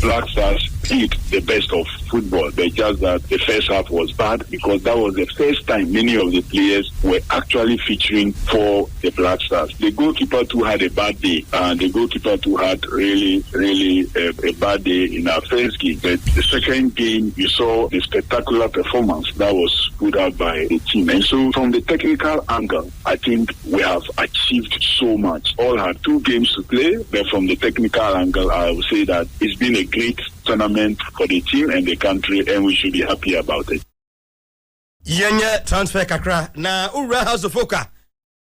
Black Stars did the best of football, but just that the first half was bad because that was the first time many of the players were actually featuring for the Black Stars. The goalkeeper too had a bad day, and the goalkeeper too had really a bad day in our first game. But the second game, you saw the spectacular performance that was put out by the team. And so from the technical angle, I think we have achieved so much. All had 2 games to play, but from the technical angle, I would say that it's been a great tournament for the team and the country, and we should be happy about it. Yenye transfer kakra na ura House of Oka.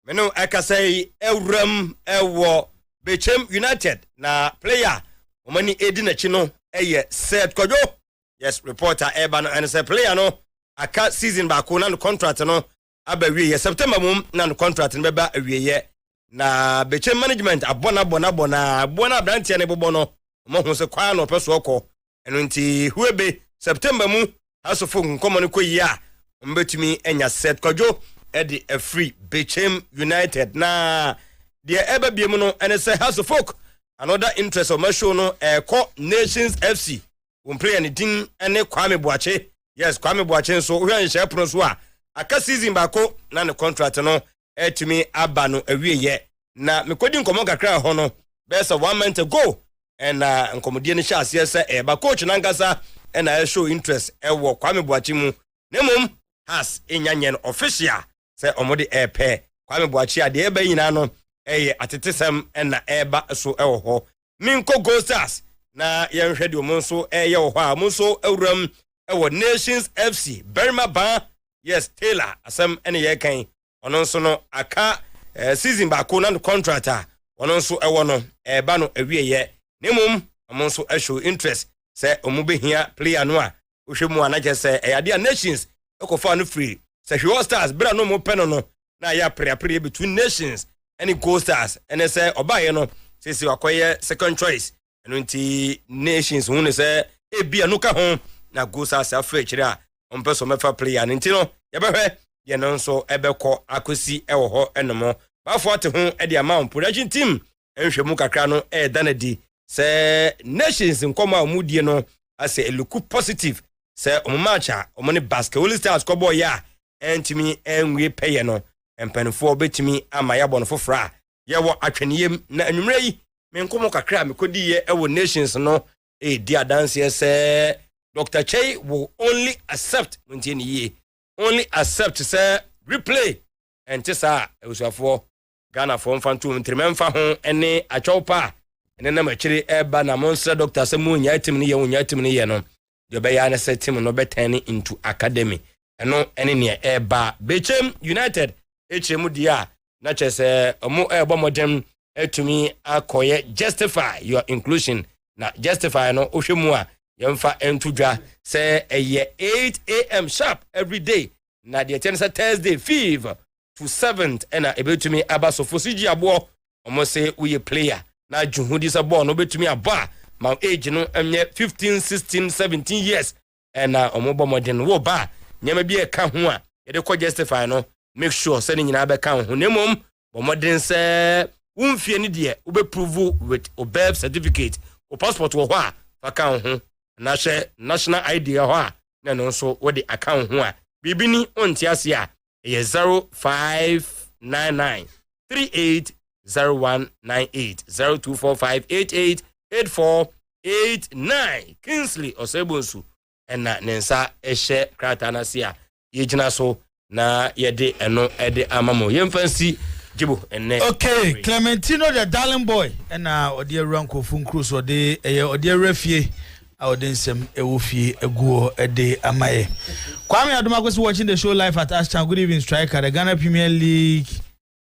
Meno aka say Ewram Ewo Bechem United na player omani edi na chino eye said Kojo. Yes, reporter Eban and say player no aka season back na no contract no abawie September mum na no contract no beba awie na Bechem management abona brantia ne bobo no mo hu se kwa no peso okọ eno nti huebe September mu House of Oka nkomo no koyi a mbetumi enya set Kojo edi a free Bechem United na the ebe biemu no ene say House of Oka another interest of my show no Eko Nations FC won play any din ene Kwame Boache. Yes, Kwame Boache so we an share pro so aka season bako na ne contract no etumi aba no awie ye na mekodi nkomo kakra ho no best of 1 month ago and nkomodie ne sha ase say ba coach nankasa and I show interest ewo Kwame Boache mu nemum has enyanyen official say omode epe Kwame Boache ade eba yina no atetesem na eba so ewo ho minko Gold Stars na yenhwe de omo so ye wo ho a mo so awuram ewo Nations FC Berma Ba. Yes, Taylor asem ene ye kan ono so no aka season ba ko na no contract a ono so ewo no eba no awie ye nemum omo so show interest say omo behia player no a ohwemu anaje say ade a Nations ekofa no free say Hwe Stars bra no mo peno no na ya pre between Nations and Gold Stars and say obaye no say wakoye second choice eno nti Nations hu ne say ebia no ka ho na Gold Stars afa kire a ompeso mefa player nti no yebehwe ye no nso ebekọ akosi ewo ho enomo bafo ate ho e de amount production team enhwemu kakra no danadi say Nations nkoma omudie no ase eluku positive say omumacha omone basketball stars ko boy ya entimi enwe peye no empanfo betimi ama ya bono fofra ye wo atweneyem na anwumre yi me nkomo kakra me kodi ye ewo Nations no di adanse say Dr. Che will only accept only accept say replay and tesa usafo Ghana for mfantu ntrememfa ho ene achopa ene na machiri eba na monster doctor se mu nya tim ne ye no de be ya na set team no betani into academy eno ene ne eba Bechem United hremu dia na chese omo ebo modem etumi akoye justify your inclusion na justify no ohwemu a yemfa entudwa say 8 a.m. sharp every day na the tense Thursday 5 to 7th and ebetumi abaso fosiji abo omo say we player na juhudi sa ball no betumi aba ma age no emye 15 16 17 years and omo bomodin wo ba nyama bi e ka ho a yede ko justify no make sure say nyina be ka ho nemom bomodin say umfie ni de ube prove with observe certificate o passport wo ho a fa ka ho national ID ho a na no so wo de account ho a bibini ontiase a 0599 380198 0245888489 Kingsley Osebonsu ena nensa ehye krata na se a yegina so na yede eno ede amamo yemfansi jibo enne. Okay, Clementino the darling boy ena odi ranko funkru so de odi refie Audensem Ewofie Eguo Ede Amaye. Kwame Adumakwesi watching the show live at Ashton. Good evening, striker. The Ghana Premier League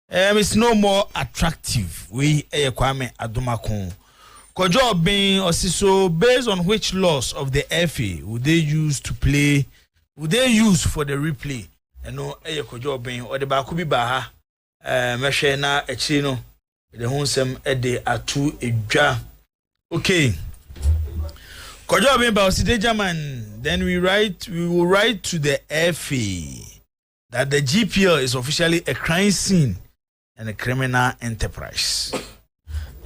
it's no more attractive. We Kwame Adumakun. Kojo being Osiso, based on which laws of the FA would they use to play? Would they use for the replay? No, Kojo being or the Bakubi Baha, Meshena Echino, the Honsem Ede Atu Eja. Okay. Kojo being Bauside German. Then we will write to the FA that the GPL is officially a crime scene and a criminal enterprise.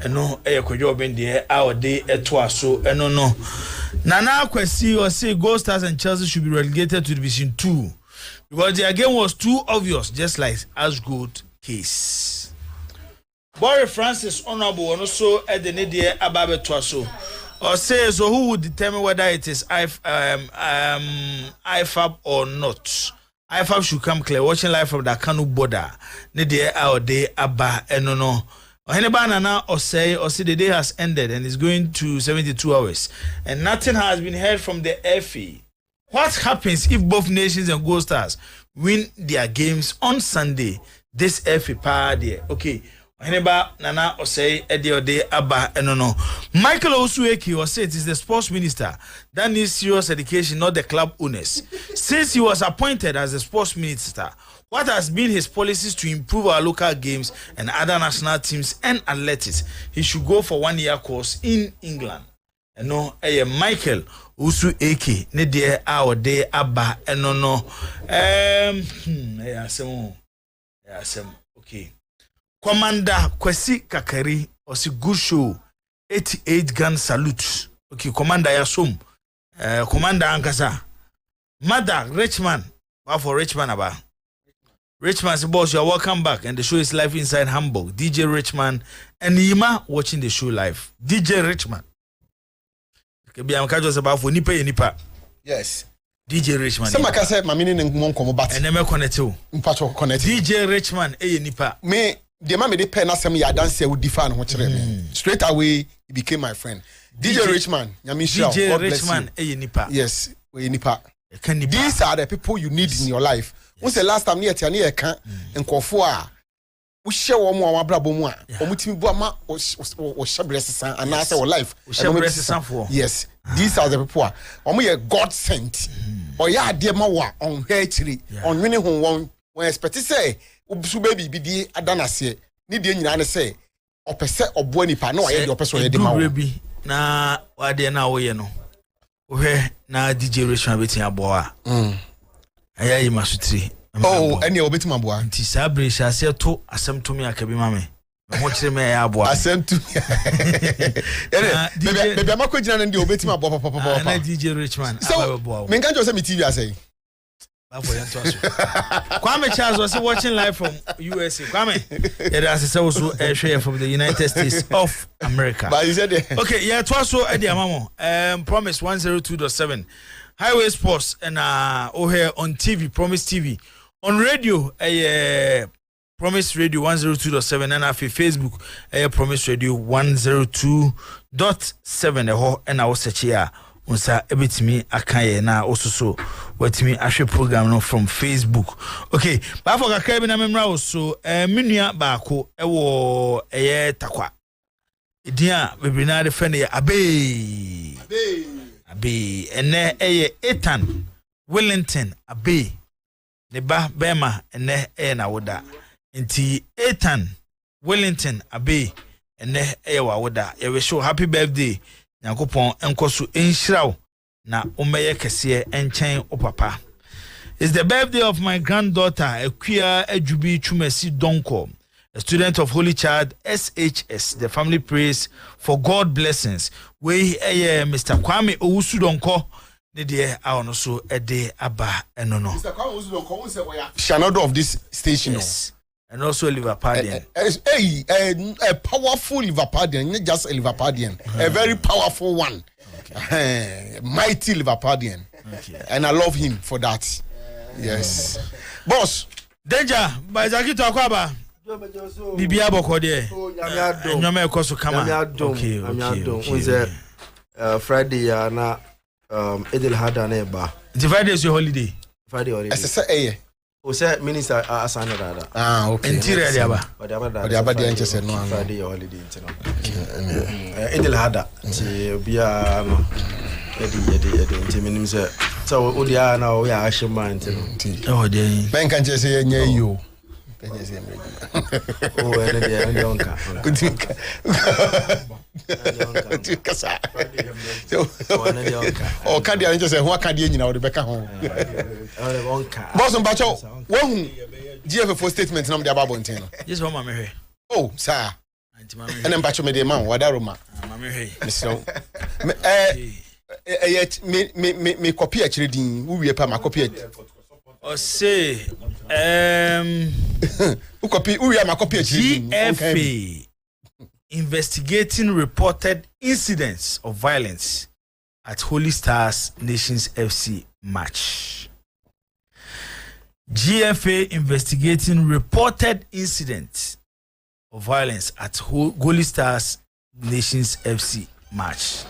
eno kwadwo ben de a ode eto aso eno no Nana Kwesi or say Gold Stars and Chelsea should be relegated to Division 2 because their game was too obvious, just like Ashgold case. Boy Francis Honorable and also at the Nidia Ababe Twaso or say so who would determine whether it is IFAB or not. IFAB should come clear. Watching live from the Kanu border. Nidia our day Abba enono. Henebana or say the day has ended and is going to 72 hours and nothing has been heard from the FA. What happens if both nations and Gold Stars win their games on Sunday? This FA party. Okay. Heneba Nana or say Eddie or day Abba enono. Michael Osueki or say it is the sports minister that needs serious education, not the club owners. Since he was appointed as the sports minister, what has been his policies to improve our local games and other national teams and athletics? He should go for 1 year course in England. And no, Michael Usu Eke, ne de our day Abba, and no. Okay. Commander Kwesi Kakari, or si good show, 88 gun salute. Okay, Commander Yasum, Commander Ankasa, Mother Richman, for Richman Abba. Richman's boss, you are welcome back, and the show is live inside Hamburg. DJ Richman and Yima watching the show live. DJ Richman. Yes. DJ Richman. Some can say my meaning in one combo bat. And never connect to. DJ Richman, nipa. Me, the man made a pen as me, I dance here with define what straight away, he became my friend. DJ Richman, DJ Richman, nipa. Yes, nipa. These are the people you need in your life. When's the last time you can and Kofua? We share one more brabo more. Omutimibuama or Shabress and answer our life. Yes, these are the people. We are God sent. Or ya dear Mawa on hair tree on winning home one when expect to say, Ubsu baby be Adanase, need the say, or per se or Buenipa, no, your person. Na wa de na wo ye no we na DJ Richman betin aboa aya yi masutri any obetim aboa nti sabre sha se to asem to me akabi mame mo kire me ya aboa asem to bebe amakogina na ndi obetim aboa papa na DJ Richman aboa me kan jo se me TV asay Kwame Charles was watching live from USA. Kwame, it is also a share from the United States of America. But you said okay, yeah, it was so Eddie Amamo. Promise 102.7 Highway Sports and here on TV, Promise TV, on radio, Promise Radio 102.7 and after Facebook, Promise Radio 102.7 and I was such here. Unsa ebetimi akaye na ososo watimi ahwe program no from Facebook. Okay, ba for kakra bi na memra oso menua baako ewo takwa. Edia bebrina de fene abe ene Ethan Wellington abe ne ba bema ene na woda. Nti Ethan Wellington abe ene wa woda. Ye we show happy birthday. Nyankopon enkoso enhyiraw na omeye kese enchen opapa. It's the birthday of my granddaughter Equia Ejubi Chumesi Donko, a student of Holy Child SHS. The family prays for God blessings. We Mr. Kwame Owusu Donko ne de awono so ede aba enono. Mr. Kwame Owusu Donko say we are shadow of this station. Yes. And also Liverpudlian. A powerful Liverpudlian, not just a Liverpudlian, a very powerful one. Okay. Mighty Liverpudlian. Okay. And I love him for that. Yes. Boss. Danger, by Zakito Akwaba. Bibia Bokode. Nyame Ekoso Kama. Okay. Friday na Edel Hada neba. The Friday is your holiday. Friday holiday. O say minister asana dada. Okay. Interior diaba. Diaba de enche se no. Friday holiday ntino. Edel Hada ti bia no. Edi enti minim se so o dia na o ya ahima ntino. Oh dey. Ben kan che se nya yo. Penye se mre. O ene dia ene onka. Kutika. Kutika sa. O kan dia enche se ho kan dia nyina o de beka ho. Boss Mbacho, wo GFF statement na me de ababo ntino. Yes, one me. Oh, sir. And then patch me the man, what aroma. Me copy actually, who we pa my copy. Or say, who copy, who are my copy? GFA investigating reported incidents of violence at Holy Stars Nations FC match. GFA investigating reported incidents of violence at Holy Stars Nations FC match.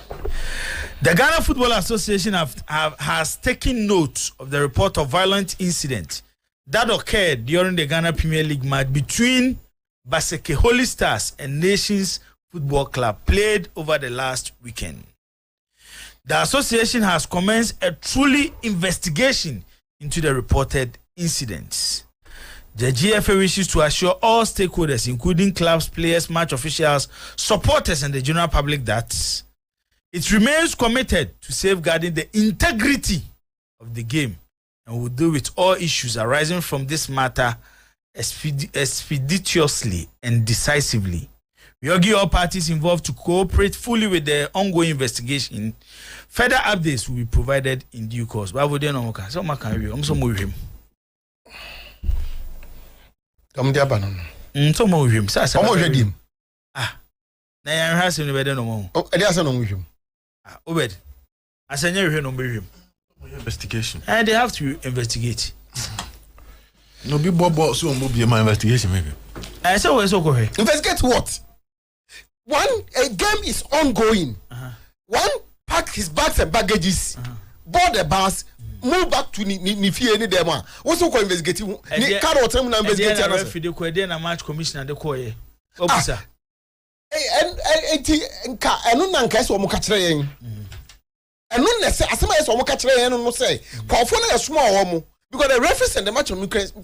The Ghana Football Association has taken note of the report of violent incident that occurred during the Ghana Premier League match between Baseke Holy Stars and Nations Football Club played over the last weekend. The association has commenced a truly investigation into the reported incidents. The GFA wishes to assure all stakeholders, including clubs, players, match officials, supporters, and the general public that it remains committed to safeguarding the integrity of the game and will deal with all issues arising from this matter expeditiously and decisively. We urge all parties involved to cooperate fully with the ongoing investigation. Further updates will be provided in due course. I'm so moving. Come there, Banon. So moving. Ah, now I'm asking you better no more. Oh, there's no moving. Obed, I said you no moving. Investigation. And they have to investigate. No be bobo so be my investigation maybe. I said what's okay. Investigate what? A game is ongoing. One pack his bags and baggages, board the bus, move back to Nifie any dem one. What's so investigating? Ni card or term na investigating. I refer the ko dey na match commissioner the ko ye. Officer. Enu na nka so mo ka kire yen. Enu na say asema yes mo ka kire yen no say. Kwafo na small wo mo because the referees and the match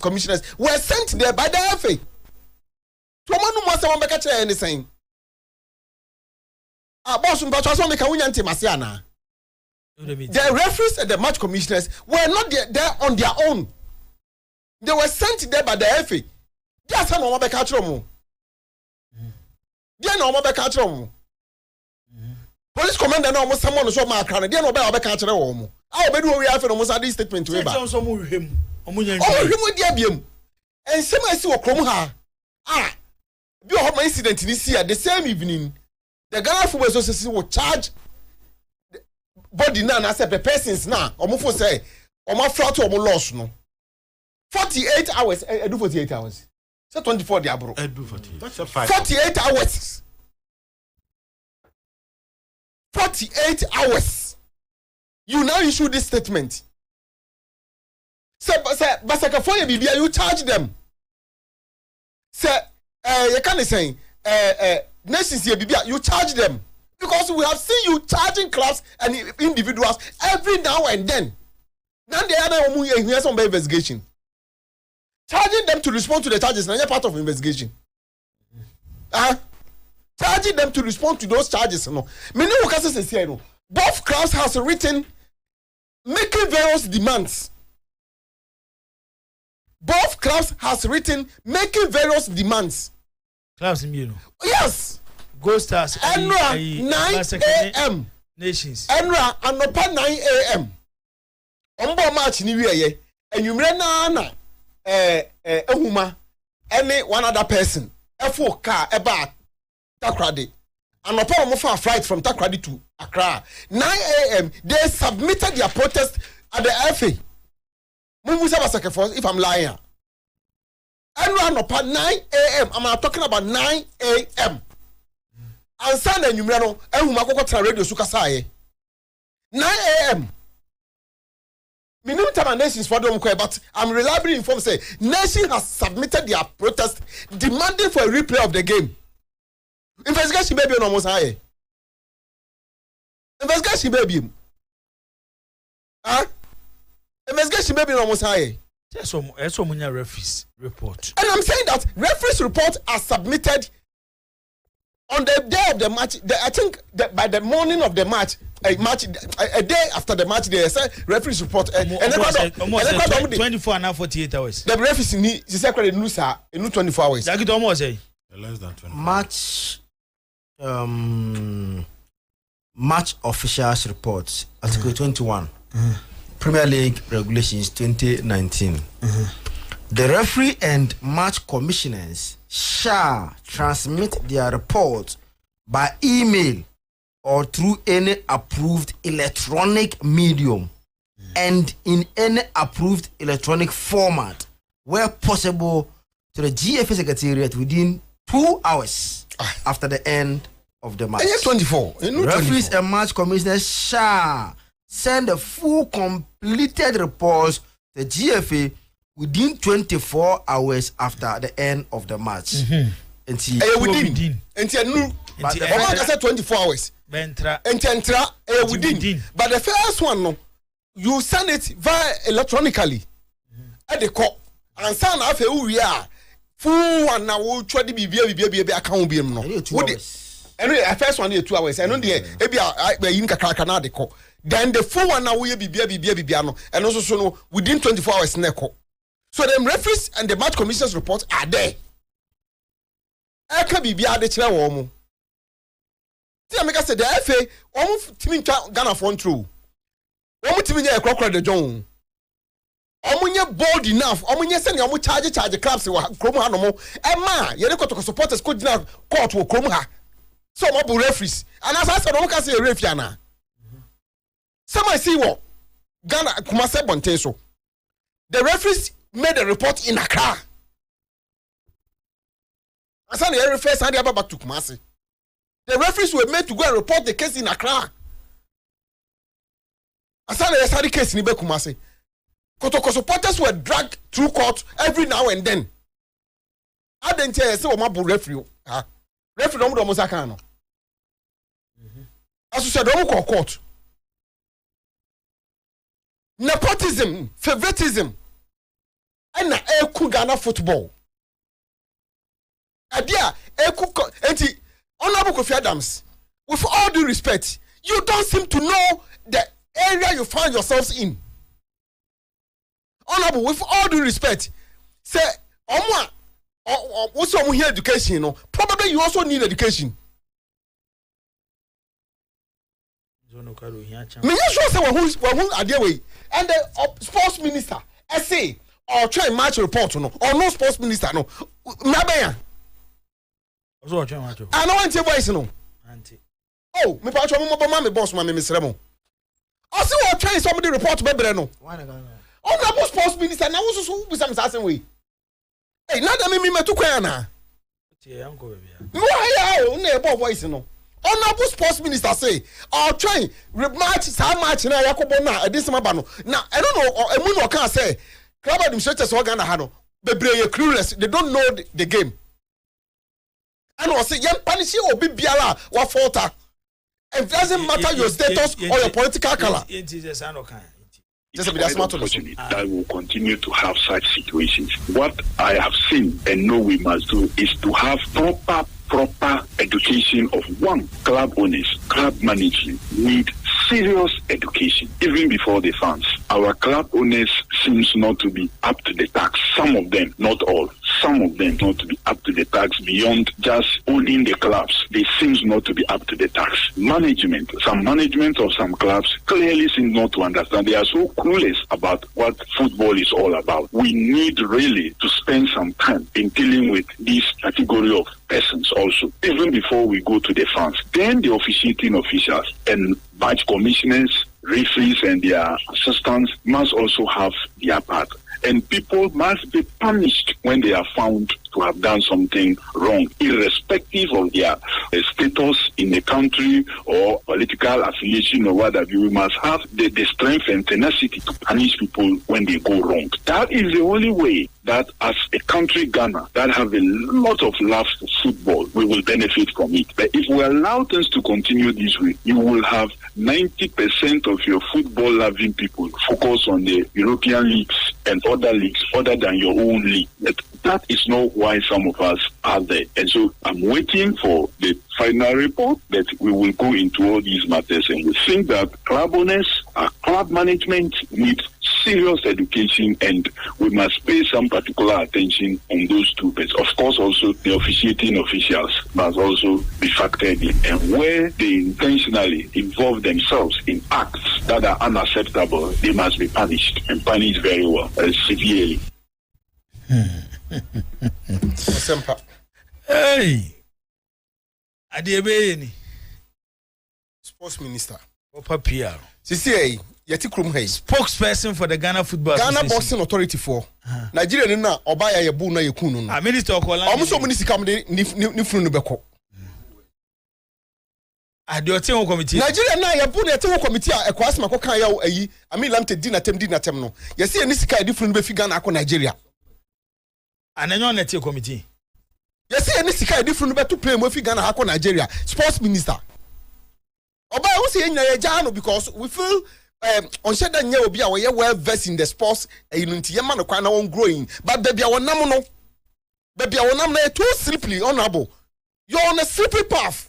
commissioners were sent there by the FA. To mo no say mo be ka kire yen saying. Boss, but also make a win anti-Masiana. The referees and the match commissioners were not there on their own. They were sent there by the FA. Just how no catch them. They no catch them. Police commander no almost someone so my crown. They no catch them. I be do we have almost a statement to him. And some I see Oklahoma. You have my incident this year, the same evening. The Ghana Football Association will charge the body now and accept the persons now. Omufo say, Oma flat or loss no. 48 hours. I do 48 hours. So 24 diabro. I do 48. That's a 48 hours. 48 hours. You now issue this statement. Say, Basaka for Bibia, you charge them. Say, you can't say, Nations here, you charge them because we have seen you charging clubs and individuals every now and then. Now they are here some investigation, charging them to respond to the charges. Now you're part of investigation. Charging them to respond to those charges. No, many workers say no. Both clubs has written making various demands. Both clubs has written making various demands. Clubs in you know. Yes. Go Stars. Enra 9 a.m. Nations. Enra anopa 9 a.m. Ombo match ni wiye. Enwumre na ehuma any one other person. Efo car eba Takrade. Anopa mo fa flight from Takrade to Accra. 9 a.m. they submitted their protest at the FA. Mumusa Basake if I'm lying. Enra anopa 9 a.m. I'm talking about 9 a.m. And Sunday numero no ehuma kokota radio sukasa 9 a.m. Minimum time nations for them but I'm reliably informed say nation has submitted their protest demanding for a replay of the game. Investigation baby on almost high. Investigation baby. Investigation baby on almost high. So many referees report. And I'm saying that referees report are submitted on the day of the match. I think that by the morning of the match, a day after the match, they say referees report. And almost 24 and 48 hours. The referees need the secretary news in 24 hours. That could almost say. Less than 20. Match officials reports, Article 21, Premier League Regulations 2019. The referee and match commissioners shall transmit their reports by email or through any approved electronic medium and in any approved electronic format where possible to the GFA Secretariat within 2 hours after the end of the match. 24. Referees and match commissioners shall send the full completed reports to the GFA within 24 hours after the end of the match. Within. But the first 24 hours. Within. But the first one, no, you send it via electronically at the court and send off we are full one now. We'll try to be account be no. Anyway, first one here 2 hours. And on the then the full one now will be and also so within 24 hours. So the referees and the match commissioners reports are there. I can be the chair woman. See, I said the FA almost team Ghana front through. Almost team a crocodile the John. Omunye bold enough. Omunye send you charge clubs wa Chroma no mo. Emma, you dey to supporters could now court wo Chroma. So mo bu referees. And as I said, we can say referee na. Some I see what Ghana Kumase Bonteso. The referees made a report in Accra. I said the referees had back to Kumasi. The referees were made to go and report the case in Accra. I said the case in Kumasi. Kotoko supporters were dragged through court every now and then. I didn't tell you, say, Omabu referee. Referee don't almost a can. As you said, don't call court. Nepotism, favoritism, and Ghana football. Adia, Honorable Kofi Adams, with all due respect, you don't seem to know the area you find yourselves in. Honorable, with all due respect, say, what's your education? You know, probably you also need education. Me sure say who are there way and the sports minister say or try match report no or no sports minister no nabeya so try match I know ante voice no ante oh me pa try mo boss ma me mesre mo I see what try somebody report bebre no honorable sports minister na wo so be some say way hey na da me metu kwan na tie yanko be bia no ya na e voice no honorable sports minister say I'll try match some match na yakobo na this maba no now I don't know emu no can say club administrators Ghana ha no bebreye clueless they don't know the game and was say yan punish obi biara wa faulta it doesn't matter your status or your political color Just be unfortunate that will continue to have such situations. What I have seen and know we must do is to have proper education of one. Club owners, club management need serious education even before the fans. Our club owners seems not to be up to the task. Some of them, not all, some of them not to be up to the task beyond just owning the clubs. They seems not to be up to the task. Management, some management of some clubs clearly seem not to understand. They are so clueless about what football is all about. We need really to spend some time in dealing with this category of persons also, even before we go to the fans. Then the officiating officials and match commissioners, referees and their assistants must also have their part. And people must be punished when they are found to have done something wrong, irrespective of their status in the country or political affiliation or whatever. We must have the strength and tenacity to punish people when they go wrong. That is the only way that as a country, Ghana, that have a lot of love for football, we will benefit from it. But if we allow things to continue this way, you will have 90% of your football-loving people focus on the European leagues and other leagues other than your own league. That is not why some of us are there. And so I'm waiting for the final report that we will go into all these matters. And we think that club owners, club management need serious education, and we must pay some particular attention on those two bits. Of course, also the officiating officials must also be factored in, and where they intentionally involve themselves in acts that are unacceptable, they must be punished, and punished very well, severely. Hey, Adiabeni, Sports Minister. Opa PR. CCA, Yeti Krum Hay. Spokesperson for the Ghana Football Ghana Association. Boxing Authority for Nigeria na Obaya Yabu na Yakunu. Minister Okola. Almost minister come Nifunu Beko. Adiote committee. Nigeria na Yabu na Yabu committee a Kwasma Kokan ya ayi. Ami lamte di na tem no. Yesi enisika Nifunu be fi Ghana ako Nigeria. Anenyo na tie committee. Yesi enisika Nifunu be to play mo fi Ghana ako Nigeria. Sports Minister. Obaya wo se yenya ye jano because we feel on said that you will be well versed in the sports and you know man kwana won growing but baby I nam no baby I nam na too slippery honorable you're on a slippery path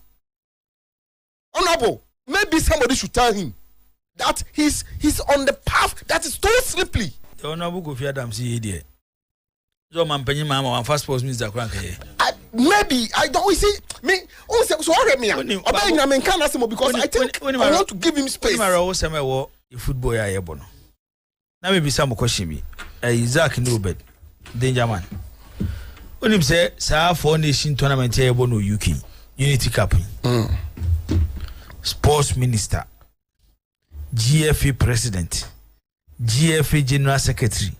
honorable maybe somebody should tell him that he's on the path that is too slippery the honorable go fear them see there so man penny mama one fast sports minister kwank here maybe I don't see me oh so worry me obey na men can ask because I think I want to give him space the football ya yebono na me bisa mo question bi Isaac Nobel danger man onim say sa 4 nation tournament ya yebono UK Unity Cup sports minister GFA president GFA general secretary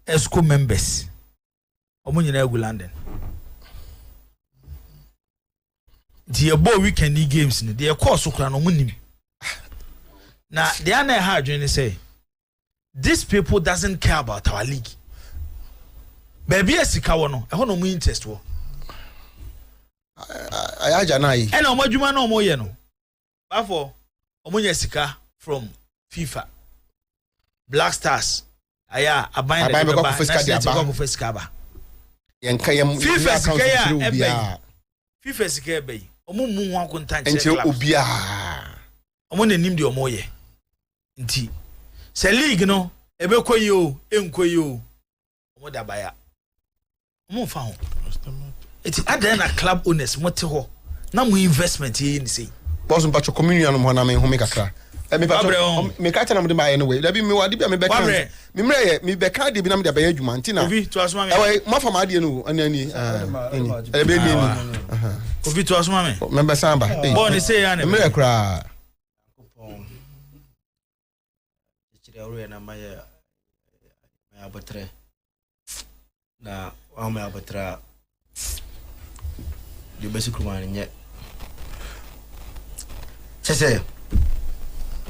ESCO members omo nyina egu London the abo weekend games ni the course kura no munim. Now, the other hard when they say, these people doesn't care about our league. Baby, yes, Kawono, I want no interest. I janai. And Omajuma no more, no. Therefore, Omunya Sika from FIFA, Black Stars, Aya, a bind the Fiskaba. FIFA Sika, FIFA Sika Bay, Omu one contact, and Ubia. Omone nim de omoye nti se league no ebe koyo enkoyo omoda baya omo fa ho eti adan na club owners mote ho na mo investment ye ni sei boss mpacho communion mo na me ho me kakra me pacho me ka tena mo de ma anyway da bi me wadi bi me beka me mre me beka de bi na me de baya adwuma nti na obi to asoma me ma fa ma de no ani ebe ni obi to asoma me member samba bon ni sei ya ne me kra na maya abatre na wa ma abatra di basic man nye chese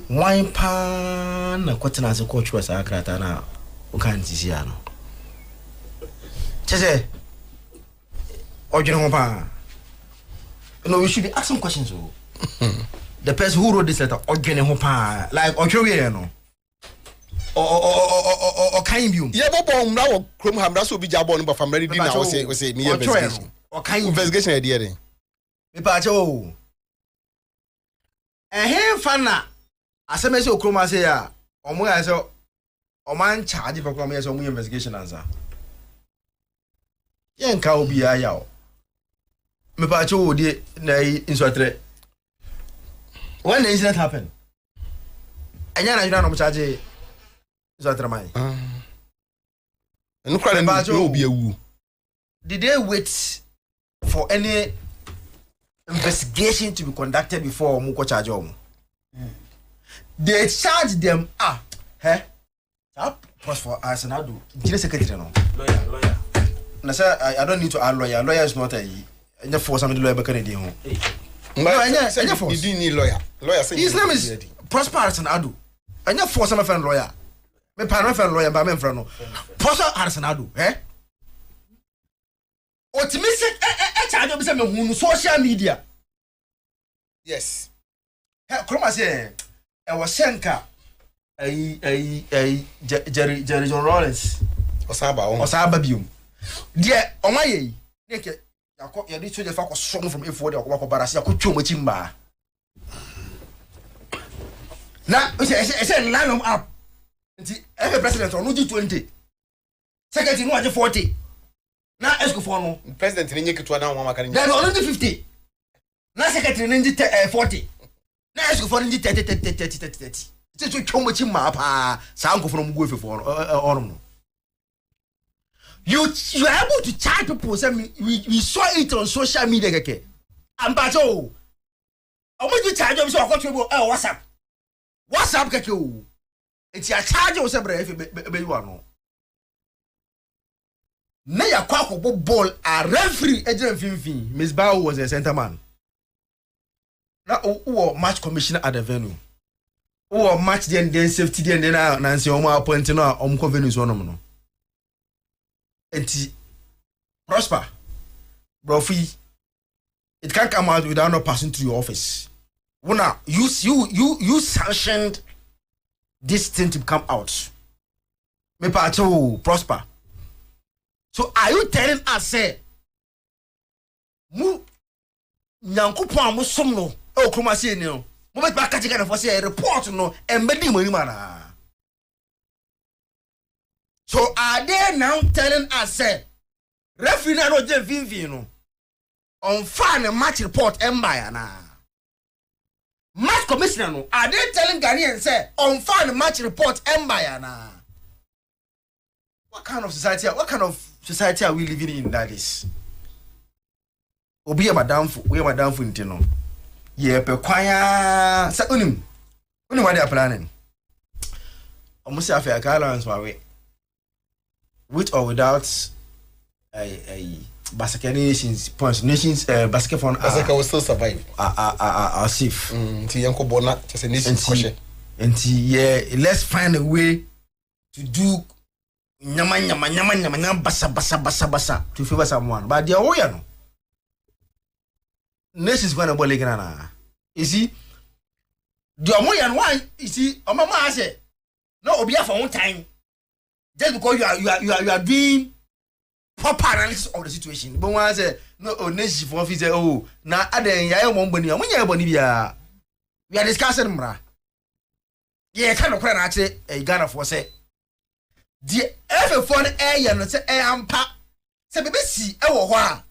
wine pan na kwatena se coach wa sakrata na ukanti sia no chese ojino ho pa no we should be asking questions the person who wrote this letter ojino ho pa like ojowe no o kind you yeah bobo mra wo krom hamra so bi jabo no ba family din na wo say me investigation o kind investigation e dey me pa che o fana aseme se okrom ase ya omo ya se o man charge for krom ya so mu investigation answer yen ka obi ya o me pa che o de na insuatre when the incident happened anya na jina no charge Zatramai. And no be a woo. Did they wait for any investigation to be conducted before Muko charge them? They charged them. Up for Arsenal. Secretary no. Lawyer. And I said I don't need to add lawyer. Lawyer is not a for somebody lawyer back in the home. You didn't need lawyer. Lawyer said his name is Prosper Arsenal. And you for some friend lawyer. Me parent friend lawyer ba me friend no Prosper Arsenal optimistic charge obi say me hunu social media yes kroma say e was senka Jerry John Lawrence osaba biom de omaye neke yakọ ya di soje fa ko song from A4 de ko barasi yakọ twom chimba na say line up nti every president on 20, secretary no 40. Now esco for no president ni nyeke to na one makani. Then on 50. Now secretary ni 40. Now esco for ni 30. It's to chomo chi ma pa sa anko for no go for no. You are able to charge people. Say we saw it on social media keke. Ambato. How much you charge them so got trouble WhatsApp keke o. It's your charge o say bre be you ano. Na ya kwa ball a referee agent finfin. Miss Bao was a center man. Na who match commissioner at the venue. Who match then safety then na say omo appoint no omo venue so no. Enti Prosper Brofi, it can't come out without not passing through your office. Una you sanctioned this thing to come out. Me pacho Prosper. So are you telling us say mu nyankopon mo som no o kroma se ni no mo bet ba ka tika na for say report no embedi mo ni mana. So are they now telling us say referee na no je vinvi no on fan match report empire na match commissioner no are they telling Ghanaians say on fan match report empire na what kind of society are we living in that is obi madam fu ntino ye pe kwaya sa unim what they are planning almost have a allowance we with or without a basket nations points nations basket fund basket will still survive are safe until yanko bona just a nation question and yeah let's find a way to do nyama basa to favor someone but the way no nations going to ball again you see the omoyan one you see omama say no obia for one time just because you are doing proper analysis of the situation. But one say no nation for office say oh na aden ya mo mboni amunya eboni bia we are discussing mra ye kind of na ache Ghana for say the every phone air no say ampa say BBC e wo ho a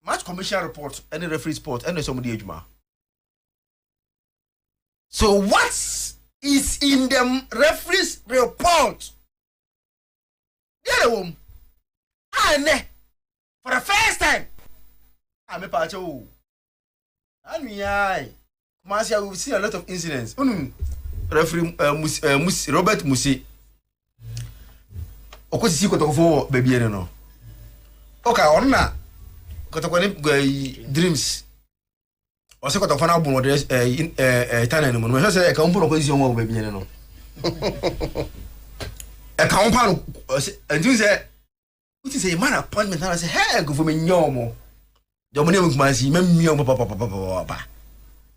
match commission report any referee sport any somebody ejuma. So what is in the referee's report? For the first time, I'm a pacho. And Marcia, we've seen a lot of incidents. Referee Robert Musi. Of see what for baby no. Okay, on na. Dreams. O se ko to fana bu no tana no mo se e ka mpo no ko si o baby no e ka mpo no endu se uti say man appointment na say hey go for me nyomo do mo ne mo kuma si memia papa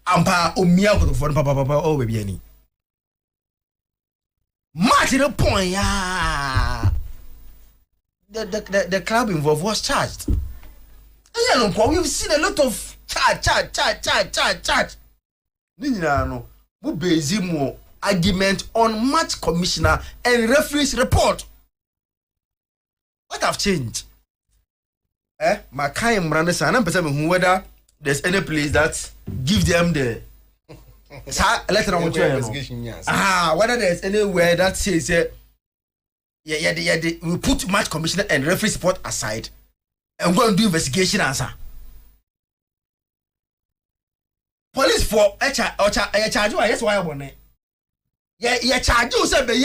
ampa o mia ko to for papa o baby ani match the point ya the club involved was charged. And we've seen a lot of charge. No, we base more argument on match commissioner and referee's report. What have changed? My kind brother son, I'm perceiving whether there's any place that give them the letter on whether there's anywhere that says we put match commissioner and referee's report aside and go and do investigation answer. Police for charge why yes why one yeah charge you say be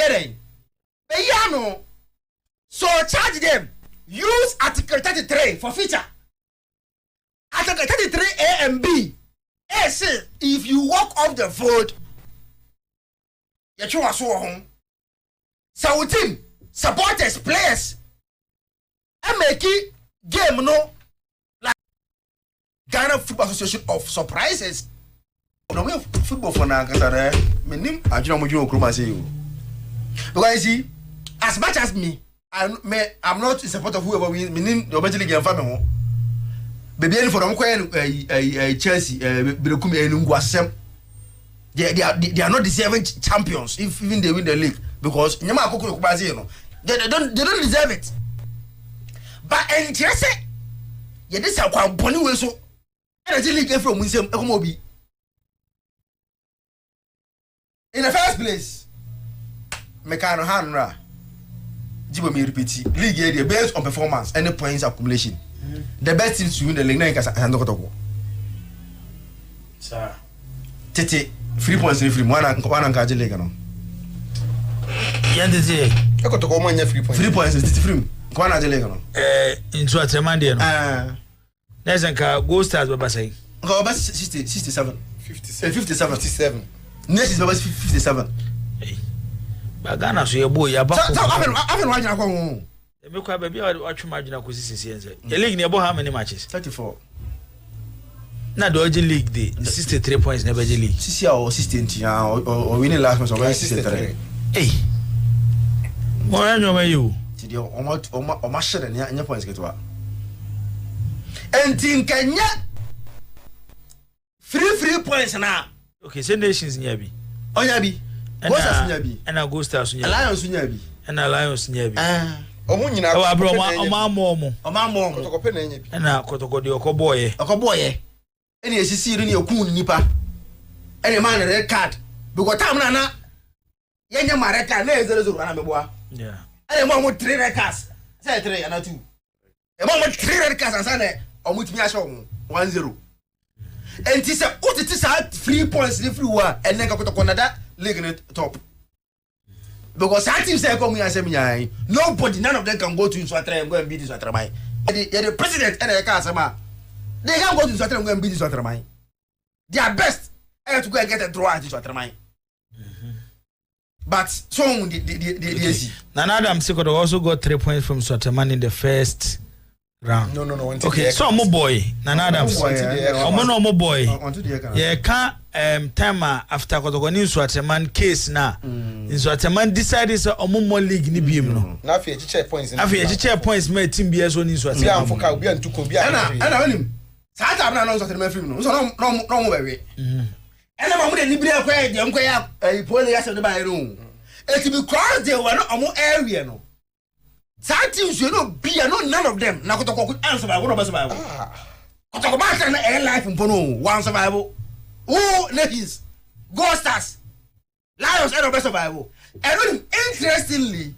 no so charge them use article 33 for feature article 33 A and B A say if you walk off the vote you try so home so team supporters players and make it game no like Ghana Football Association of surprises. No me football for na kasare menim adwena mo dwena okroma say you because you see as much as me I'm not in support of whoever we menim the obetili game fa me ho baby any for them Chelsea berekum enu ngwasem They are not deserving champions if even they win the league because Nyama Akoko Kubazi, you know, they don't deserve it. But interest, yeah, this is quite funny way so. Energy league from Winsome Ekomobi. In the first place, Mekano Hanra, Jibomi repeat league area based on performance and the points accumulation. The best teams to win the league now is Andokotoko. Sir, Tete 3 points in free one and Kaji League. Yandeze, Ekotoko mo nya 3 points. 3 points is free. One and League. Into a Tremandi, there's a go stars, Baba say. Go about 67. 57. Next is about 57. Bagana, so your boy, I've been watching a home. The Milka baby, I watch margin acquisition. The league near how many matches? 34. Not the Oji League, the 63 points never league. 60 or 60 or winning last month or 63. Hey, more than you. Or much than your points get what? And think Kenya 3 points now. Okay, send nations in Yabi. Oh, Yabi. And I'll go stars in Alliance in Yabi. And Alliance in Yabi. Omunyina Omo. Kotoko na enye bi. And I Kotoko de Okoboye. Okoboye. Any SC in your coon nipa. Any man a red card. Because Tamana Yenya Mareka, there's a Ranamaboa. Yeah. And a mom with 3 red cards. Say 3 and 2. A mom with 3 red cards and Sunday. Or with me, I saw 1-0. And this is what it is at 3 points in free war and then go to Canada, league in top. Because I think say come here and say nobody, none of them can go to Swatra and go and beat this Swatramai. The president and the Kasama, they can go to Swatra and go and beat this Swatramai. Their best to go and get a draw at this Swatramai. But so the Nana Adam Sikoto also got 3 points from Swatman in the first round. No. Okay, so I'm a boy. Nana Adams. I'm a boy. Yeah, can't time after Kotokoni Swatman case na. In Swatman decided so more league ni biem no. Na fi echiche points. Na fi echiche points me team BS on Swatman. Bi amfoka obi antuko bi ana wanim. Sa ta na no Swatman film no. So no mo bewe. Ena ma mo de libire akwa de nkwa ya pole ya se de ba ero. It be cross the one omo area no. Some teams you know be no none of them. Na Kotoko could answer by one of us survival. Kotoko match na air life mpono one survival. Oh, ladies, Ghosters, Lions and best survival. And interestingly,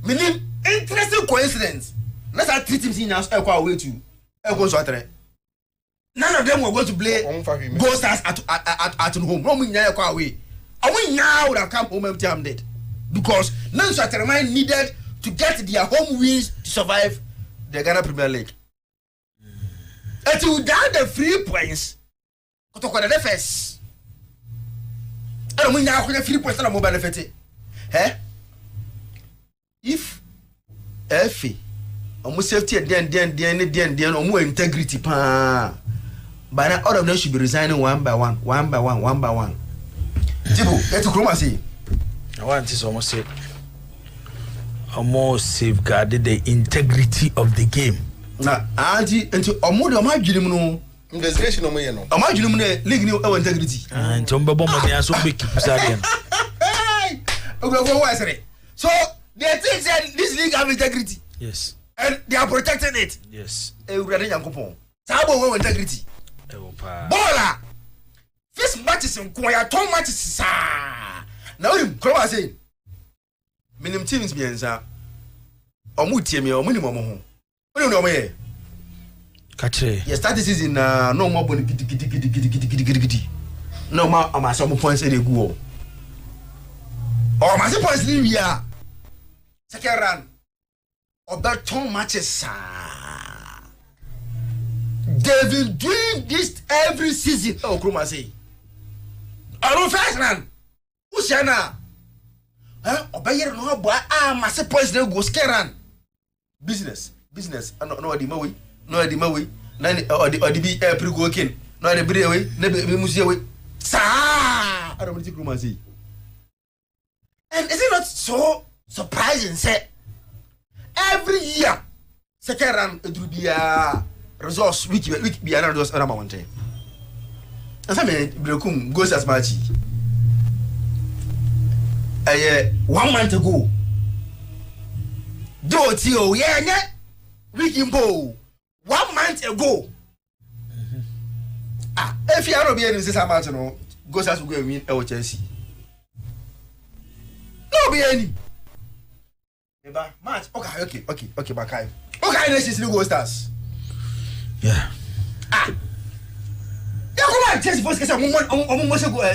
meaning interesting coincidence. Let's have 3 teams in our way to none of them were going to play Ghosters at home. No mean away. And we now would have come home empty handed because none of them needed to get their home wins to survive the Ghana Premier League. Until down the 3 points, Kotoko the first. I don't mean now 3 points on a mobile effect. If Effie, almost safety and then more integrity, by now all of them should be resigning one by one. Tibu, let's go see. I want this almost said. More safeguarded the integrity of the game. Na anti into omodo ma dwunim no investigation omo ye no. Oma dwunim no league ni e integrity. Nti ombe bombo dey so be keep sade. So they think that this league have integrity. Yes. And they are protecting it. Yes. Ewurade Yankopon. Sabo we integrity. Bola. This matches in kwaya 2 matches sa. Now him come and say minim teams bienza omu tie me omu ni mo ho oni no mo ye katre yes start this season no more boni gidi no ma amasa mo points e dey go o ma se points ni wia second round about 2 matches they've been doing this every season oh kroma say on first round Ushana obayer no boa massive points dey go scaran business no adi mawe na odi bi every go ken no adi bre we na be musie we sa I don't think room say and is it not so surprising say every year second round edrubia results week be another those other mountain Asa me Brekum goes as much. 1 month ago. Do tio yeah week impo 1 month ago. If you are be any say match no goes as go win Chelsea. No be any. Eba match okay Bakai. Okay, Nations no go stars. Yeah. Ya come on Chelsea first say mo go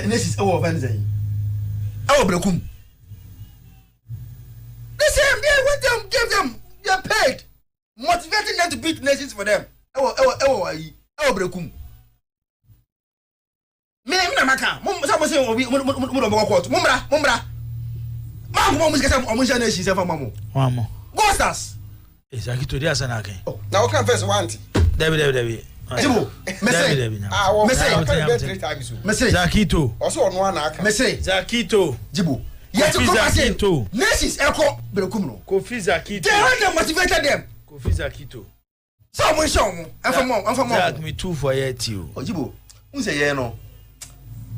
Nations e wo fan say. E wo Brekum. The same day when them give them they're paid. Motivating them to beat Nations for them. E wo Brekum. Me na maka. Mo say mo do court. Mumbra. Ma mo say o Nations e fa mamo. Mamo. Go stars. Exactly to dia sana kan. Now can first one. Debi. Jibo. Mese. Zakito. Also on one aka. Mese. Zakito. Jibo. Yet to Zakito. Nations echo Brekum no. Kofi Zakito. They want them motivated them. Kofi Zakito. So mo show mo. Am mo. Zak me 2 for yet you. Jibo. Unse ye no.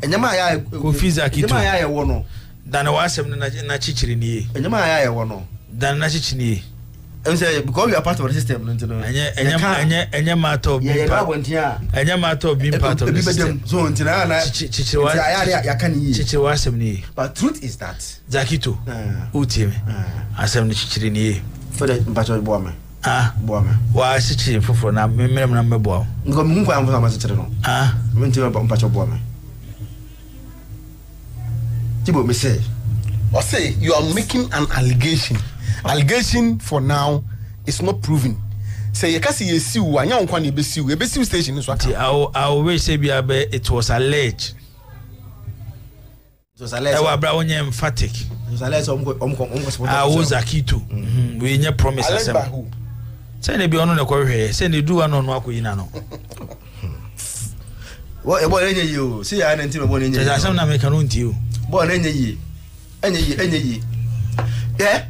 Enyama ya Kofi Zakito. Enyama ya wo no. Dan wasem na chichiri ni. Enyama ya wo no. Dan na chichiri ni. Because we are part of the system, enye matter of being part of the system. So chichiri ni. But truth is that Zakito utime asem ni chichiri ni for the mpacho boame boame wa chichiri foforo na memem na mebo ngo mungu amfa ma chichiri no menti mpacho boame Tibo me say you are making an allegation. Allegation for now is not proven. Say you can see you anya onkwa na ebesiu station so aka. I always say it was alleged. It was alleged. I bra onye emphatic. It was alleged support. Zakito. We nye promise asem. Say ne bi ono ne kwehwe, say ne du ano no akoyina no. Wo e bo enye yi o. See ya na nti me bo enye yi. Asem na me kan nti o. Bo na enye yi. Enye yi. Yeah.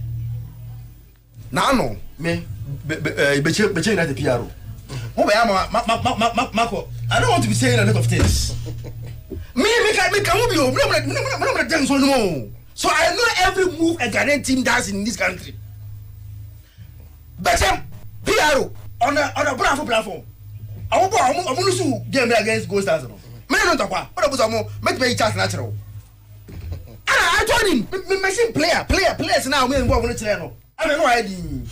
Now me beche na the PRO. Mo be mako. I don't want to be saying a lot of things. Me can be no dance no more. So I know every move a Ghanaian team does in this country. But PRO on a platform. I want to game against Ghost Stars. Me no talk what about make me chance natural. I told him machine players now me involved in the I don't know I did.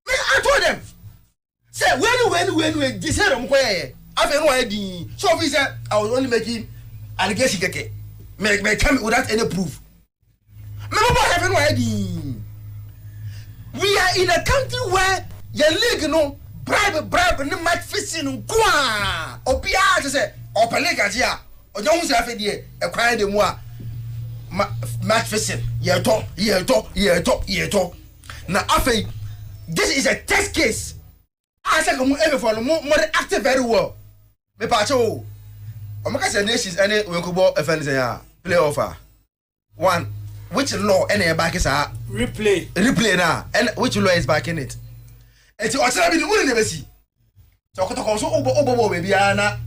I told them. Say when this head on where I don't know I did. So he said I was only making allegation keke. May come without any proof. Remember what happened I did. We are in a country where your league no bribe no match fixing kwa. Opia to say opalega here. O don't say afedi e kwai de mu a match fixing. Ye to. Now, after this is a test case. I said, ever for more active very well. Me pacho. Omaka Nations any we could ball offense play offer. One, which law any back is a replay now, and which law is backing it? And to us, I mean, we never see. So, obo baby, Anna,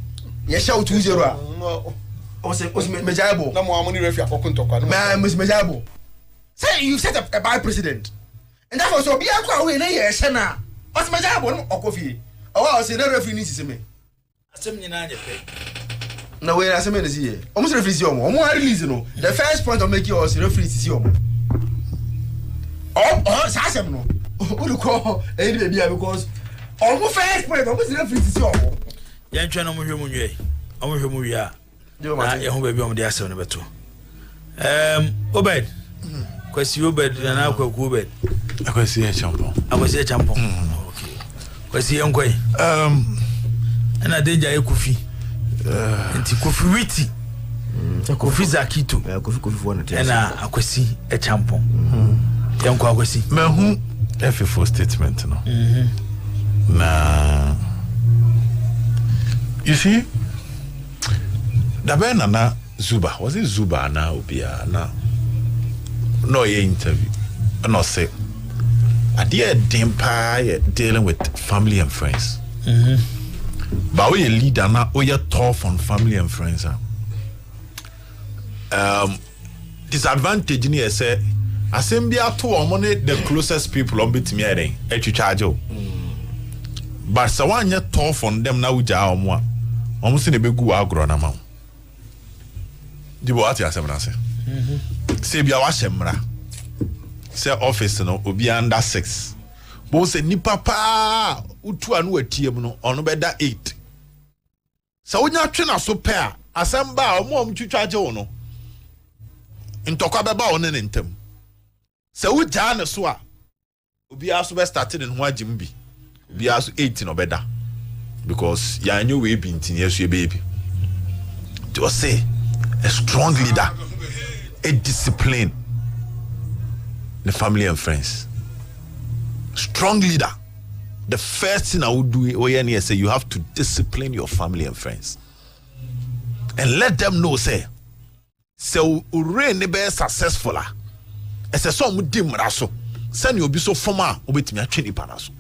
you show 2-0. Was Majabo. No more money referee for Kuntoka. Man, Miss Majabo. Say you set up a by president. And that was so be a way na sana. What's my job or coffee? Oh, I was in a referee needs me. Assembly na je pay. No way as a minute here. Almost referee more release no. The first point of make yours referee is your. Sasem no. Who do call any baby because almost first point almost referee is your. Yan twa no mo hwemu nwe. Omo hwemu wi a. Na ye ho baby omo de asem no beto. Obed. Kwesi Obed na akwaku Obed. Akwesi e champion. Okay. Kwesi enkwai. Na danger e Kofi. Nti Kofi witi. Kofi Zakito. Kofi wona te. Na akwesi e champion. Yankwa akwesi. Mehu F4 statement no. Na you see Dabe na Zuba. Was it Zuba na Obia na no interview. No say a dear dimpa dealing with family and friends. But we a leader now, we are tough on family and friends. Disadvantage ni say assembly to money the closest people on bit me e charge. But so one you tough on them now uja omwa. Omo se ne begu agro na ma. Di bo ati asem na se. Se bia wa shemra. Se office no obi under 6. Bo se nipa pa utu anu atiem no ono beda 8. Se wonya twe na so pair asamba omo twitwa je wo no. Ntokwa beba wo ne ntem. Se wo ja ne so a obi aso be started in ho agim bi. Obi aso 8 no beda. Because ya anyo we bi ntin yeso e baby. To say a strong leader, a discipline, the family and friends. Strong leader. The first thing I would do is say you have to discipline your family and friends. And let them know, say, so really be successful. As a song with dim raso, send you be so formal with me a chinny panaso.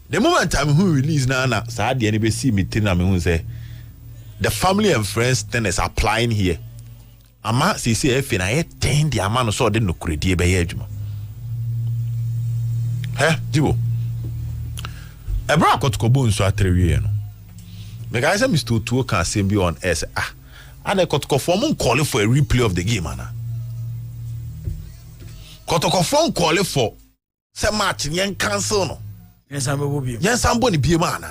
The moment I'm who release Nana, Saadi and see me tina me who say the family and friends thing is applying here. Ama si if in I 10 the amount so didn't look credit by edgema. Eh, Jibo. A bra got cobun so at 3 years. The guys are Mr. Two can send you on S. And I got conform calling for a replay of the game, Anna. Got a conform calling for some match yen cancel no. Yes, somebody be a man.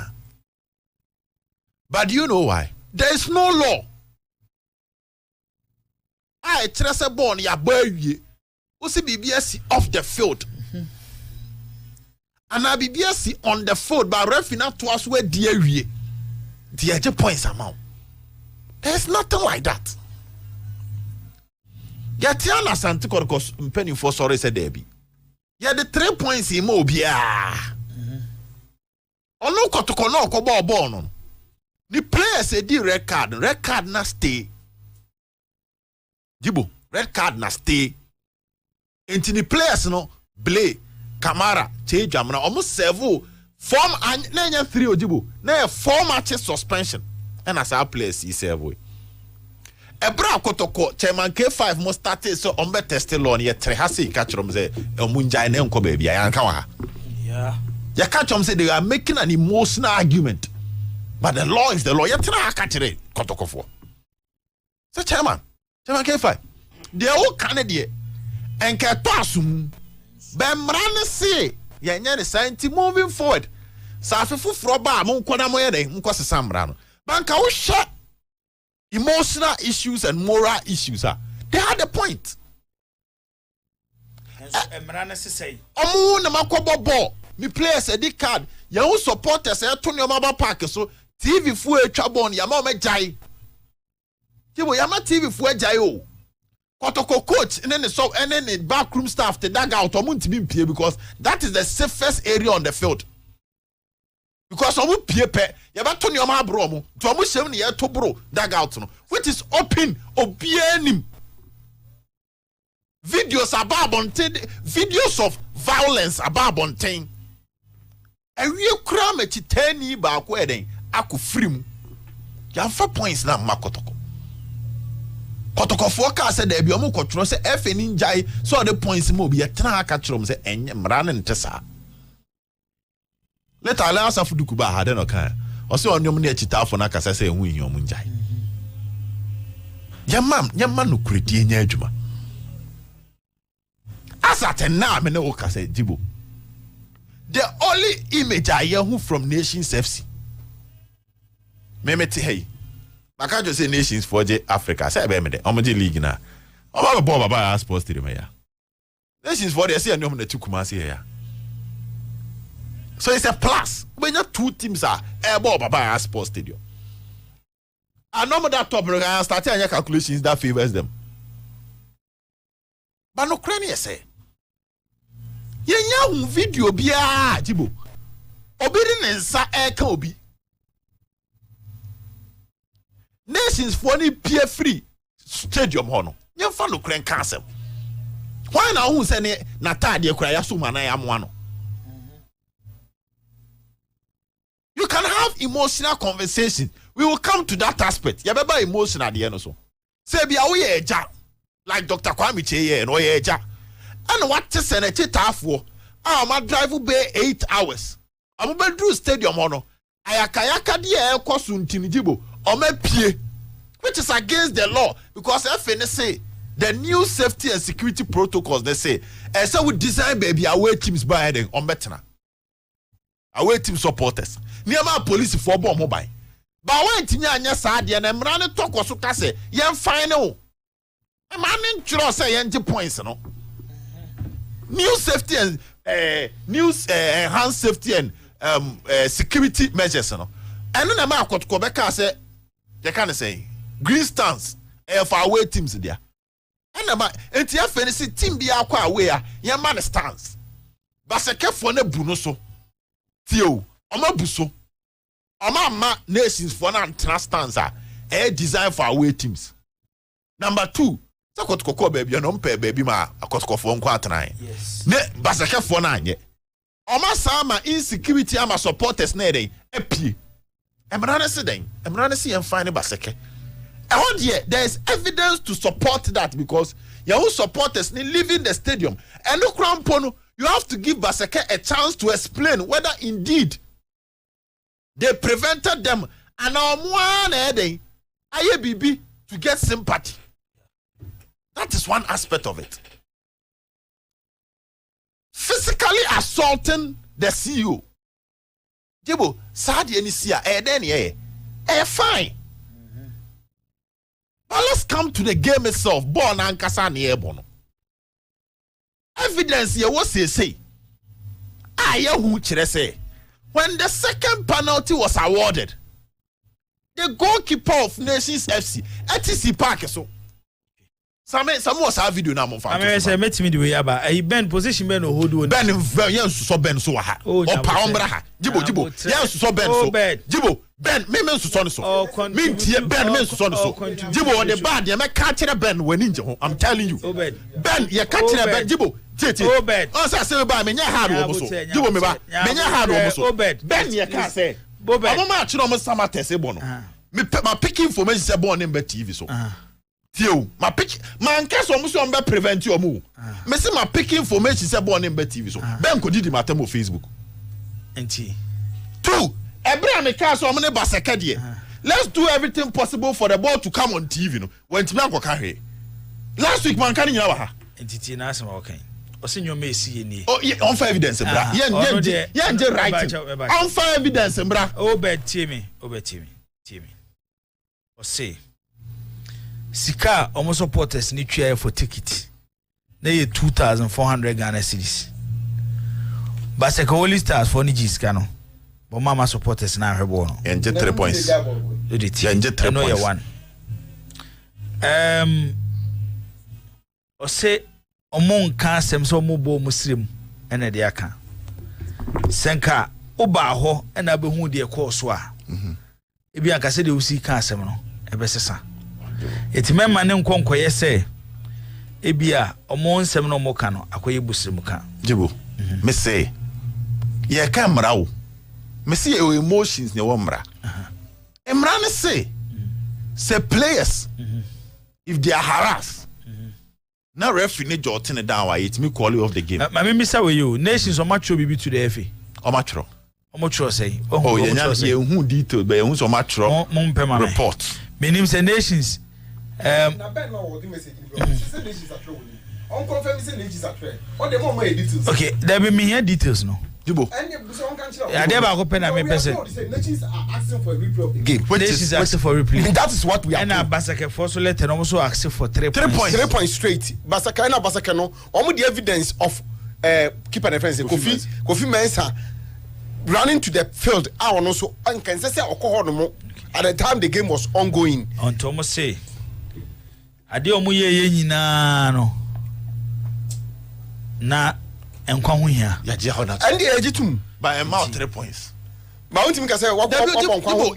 But do you know why? There is no law. I trust a born ya boy. Usi BBS off the field. And I BBS on the field, but refina to us where dear we. The edge points amount. There's nothing like that. Yatiana Santikos penny for sorry said Debbie. Yeah, the 3 points in Mobia. Ono kotokono ko ball no. The players say the red card na stay. Jibo, red card na stay. Into the players no Blay, Kamara, Che Jamna almost several form and 3 Jibo. Na 4 matches suspension. And as our players see several. Ebra kotoko chairman K5 must start so ombe testing law ye trehasi catch them say omunjai ne nko baby ayanka wa. Yeah. You catch them say they are making an emotional argument. But the law is the law. You try catch it kotoko for. So chairman K5. They all Canadian and Katasum Bemran say yanya the science moving forward. Safifu froba mon kwana mo yede nko sesambra no. Banka wo shut emotional issues and moral issues they had a point. Omu na makobo ball me players a di card ya who supporters e to ne maba park so TV fu etwa bon ya ma o megai tibo ya ma TV fu agai o kotoko coach and then the backroom staff to dag out omu ntimi mpie because that is the safest area on the field. Because omu piepe ya ba to nyoma abro mu to omu hyem ne ya to bro dag out no which is open obienim videos about videos of violence about bonten awie kura ma chitani ba ko eden akofrim ya fa points na makotoko kotoko ka say da bi omu kotro say efe ni njai so the points mo bi ya tena aka kiro say enye mra ne ntesa. Let allow us to do kuba had no kind. Or so on your money chitafo na kasa say hu yin omunjai. Yamman no kredi enya adwuma. Asate na me no kasa Jibo. The only image I hear who from Nations FC. Memeti hey. Maka just say Nations for Africa. Say be me de. Omo league na. Oba bo baba sports stadium ya. Nations for the say anyom na tukuma say ya. So it's a plus. When your 2 teams are airball Baba Sports Stadium. And no that top I started your calculations that favors them. But no crane say. Yenya video bia Jibo. Obedi nensa eka obi. Nations for ni pie free stadium hono. Nyemfa no crane cancel. Why na who say na tade kura ya so mana ya mo ano. You can have have emotional conversation. We will come to that aspect. You remember emotion at the end also. Say be away like Dr. Kwame Cheye and Oyeja. And what to send a chita for? My drive will be 8 hours. I'm about to stadium on. Ayakayaka dia kosun tinijibo or me pie, which is against the law because FNSA the new safety and security protocols they say and so we design baby away teams by then on betna away team supporters near my police for bomb mobile but when tinya anya sad and I'm running talk was so say yeah final I'm running to say empty points no new safety and enhanced safety and security measures no and then I'm out to Quebec say they can say green stance for away teams there. And about FNC team be aware, your man stands. Baseke for ne Brunoso. Theo, Oma Buso. Oma nations for an stanza. Design for away teams. Number 2, Sakot Coco baby, and umpe baby ma a Cosco for 1 Yes. Ne Baseke for 9. Oma Sama insecurity ama supporters nede epi. Emrana sitting, Emrana see and find Baseke. There is evidence to support that because your supporters need leaving the stadium. And no crampono, you have to give Baseke a chance to explain whether indeed they prevented them and IABB to get sympathy. That is one aspect of it. Physically assaulting the CEO. Jibo, Sadi Enisia, fine. But let's come to the game itself. Born and Kasani Ebono. Evidence here was say. When the second penalty was awarded, the goalkeeper of Nations FC, ETC Park, so. Some was our video now. I say, met me the way about a Ben position Ben or hold Ben, yes, so Ben so ha. Or Paumbraha. Jibo, yes, so Ben so bad. Jibo, Ben, Memens son so. Mean Ben Mens son so. Jibo on the bad, you may catch a Ben when ninja. I'm telling you. Ben, you're catching a Ben, Jibo. Oh, bad. Oh, say by me, hard almost. Jibo me back. Many hard almost. Ben, you can't say. Boba, I'm not sure I'm summer test. Me my picking information is born in TV so. Theo, my pick, man, case almost on be prevent your move. Me see my picking information is born in TV so. Ben could do my term of Facebook. NT. 2. Abraham case on me Baseke die. Let's do everything possible for the ball to come on TV no. When Timia go carry. Last week man can you ha. NT na asem okay. Osinyo me see ni. Oh, on for evidence bra. Yeah, right. On for evidence bra. Oh, bad Timmy. Timmy. Or say Sika almost supporters need to for ticket. They 2,400 Ghana cedis. But Sekoli stars for Nijis Kano. But Mama supporters now her born. And get 3 points. You did. And get 3 points. One. Or say among Kansem so mubo Muslim and a diaka. Senka Obaho and Abu dear Korswa. If you can say you see Kansem, a best. Eti memma ne nkonkoye se ebia omo nsem no mo ka no akoye busirimu ka Jibo me say ye ka mra wo me say your emotions ne wo mra emra ne say players if they are harassed now referee ne jotting down why it me quality of the game ma me misa we you nations o match bibi to the FA o match say ye hu detail be hu so match report meaning say nations na Ben no what message say nations are true on confirm say nations are true on the more details okay there be me here details no Jibo yeah there ba go pen na me person nations are asking for a replay of the game nations are asking for replay and that is what we are and Basake for so let also ask for 3 points 3 points straight Basake no omo the evidence of keeper defense Kofi Mensah running to the field I also and can say okoho at the time the game was ongoing until almost say ade omo ye nyina no na enkwa ho hia ya je honat and the ejitum by amount 3 points ma won't me say what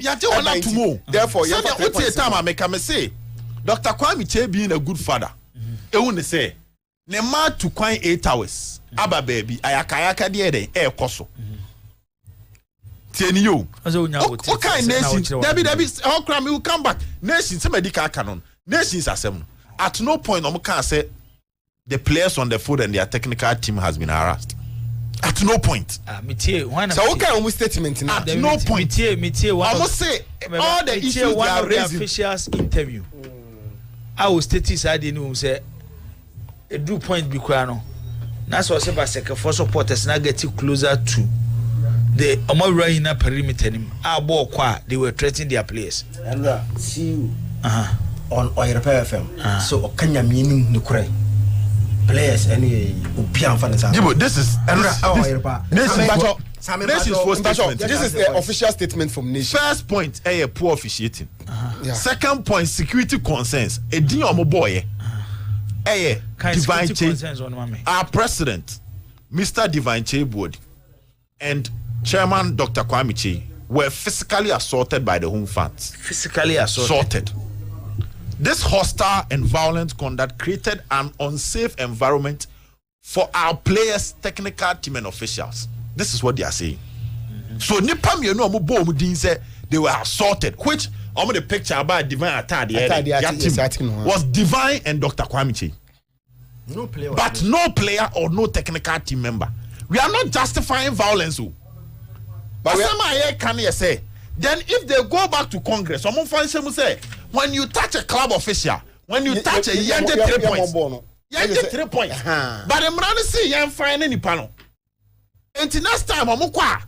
ya je honat tumo therefore you have to time I make say Dr. Kwame Che being a good father ehun ne say ne ma to kwan 8 hours aba baby ayakayaka de e koso Tieni yo. Okay, nations. Debbie, how come you come back? Nations, somebody canon. Nations are seven. At no point, no can say the players on the field and their technical team has been harassed. At no point. So okay, almost statement now. At no point. I must say all the issues they are raising. Officials interview. I will state this. I didn't say a do point be no. That's what I say. For supporters, now get you closer to the Omara in a perimeter. They were threatening their players. And see you on Oirepa FM. So Okanya meaning Nukure. Players any this is this is the official statement from Nation. First point, poor officiating. Second point, security concerns. A dear boy, Divine Change. Our president, Mr. Divine Cheboard, and Chairman Dr. Kwame Che were physically assaulted by the home fans. Physically assaulted. This hostile and violent conduct created an unsafe environment for our players, technical team, and officials. This is what they are saying. So, Nipam, you know, they were assaulted, which I'm the picture about Divine team was Divine and Dr. Kwame Che. No player, but no player or no technical team member. We are not justifying violence. But can you say? Then if they go back to Congress, someone finds them say, when you touch a club official, when you touch a you get 3 points. You get 3 points. But I'm running see you find any panel. Until next time, Omunkwa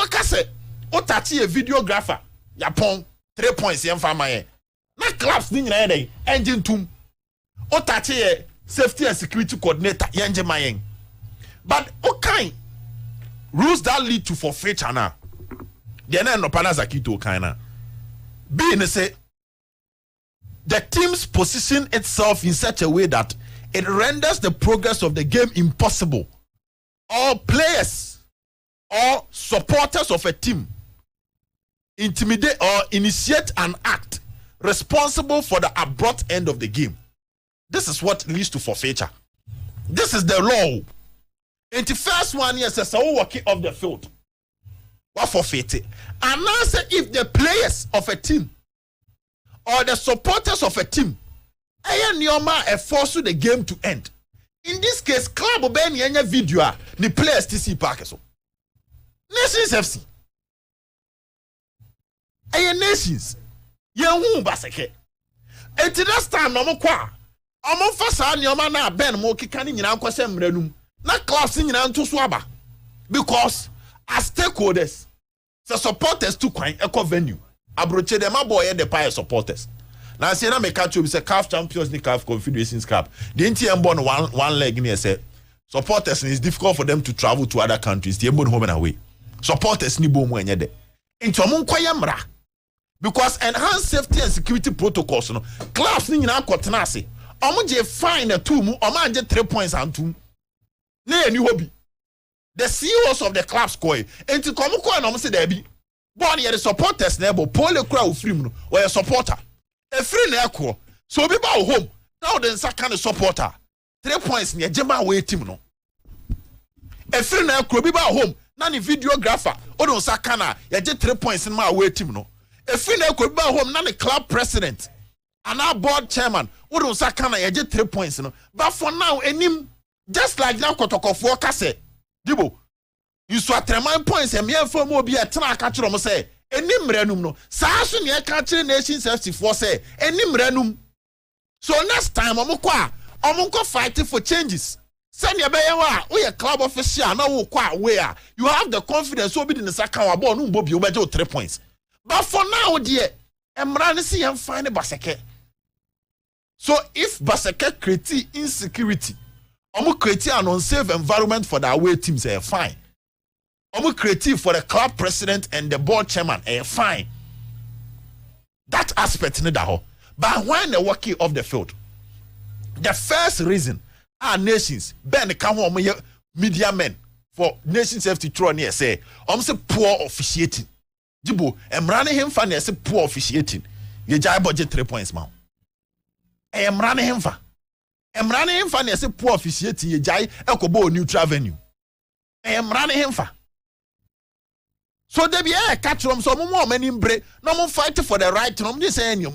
kase, o touch a videographer, Yapon 3 points you find my na clubs ni nyina dey engine tum. O touch a safety and security coordinator yenje mayen. But okay, rules that lead to forfeiture now. The no panas akito kind being say the teams position itself in such a way that it renders the progress of the game impossible. All players or supporters of a team intimidate or initiate an act responsible for the abrupt end of the game. This is what leads to forfeiture. This is the law. And the first one is a walking off the field. What forfeit? And now say if the players of a team or the supporters of a team force the game to end. In this case, club obey any video the players TC Park so. Nations FC. Nations. Yen baseke. And to that time no kwa. Omo fasa nyoma na ben mo kika ni nyina kwase mranum. Na clubs nyina nto so aba. Because as stakeholders, the supporters to coin eco venue. Abroche them boy the pie supporters. Now say na me catch you say CAF Champions League, CAF Confederations Cup. The NTM born one leg in here say supporters it's difficult for them to travel to other countries. They born home and away. Supporters ni bo mu enye de. Into omo kwaya mra. Because enhanced safety and security protocols no clubs ni nyina akotena ase. Omo je fine 2 mu, omo anje 3 points and 2. Na eni hobby. The CEOs of the clubs go into come ko na say there be born here the supporters na ebo pole kura o free mu or a supporter e free na ekwo so obi ba home now the second supporter 3 points na ejema we team no e free na ekwo obi ba home na ni videographer o don saka na ye je 3 points na we team no e free na ekwo obi ba home na the club president and our board chairman o don saka na ye je 3 points no but for now enim just like now kotokofo kase Dibo, you saw 3 points and me for more be a tana catch them say, enim renum no. Sashin ye catch nations FC4 say, enim renum. So next time, omunko fighting for changes. Send your bayawa, we a club official, now where you have the confidence so be in the second ball, no bobi obejo 3 points. But for now, dear, Emrani see and find a Baseke. So if Baseke create insecurity, Omu create an unsafe environment for the away teams, fine. Omu create for the club president and the board chairman, fine. That aspect need that. But when they're working off the field, the first reason our nations, Ben the media men for nations have to throw near say, say poor officiating. Jibo, I'm running him for say poor officiating. You jai budget 3 points, man. I'm running him for. I'm running him for say poor officiating. You jai ekobo neutral venue. I'm running him for. So they be a catch from some more men in break. No more fight for the right to this saying you've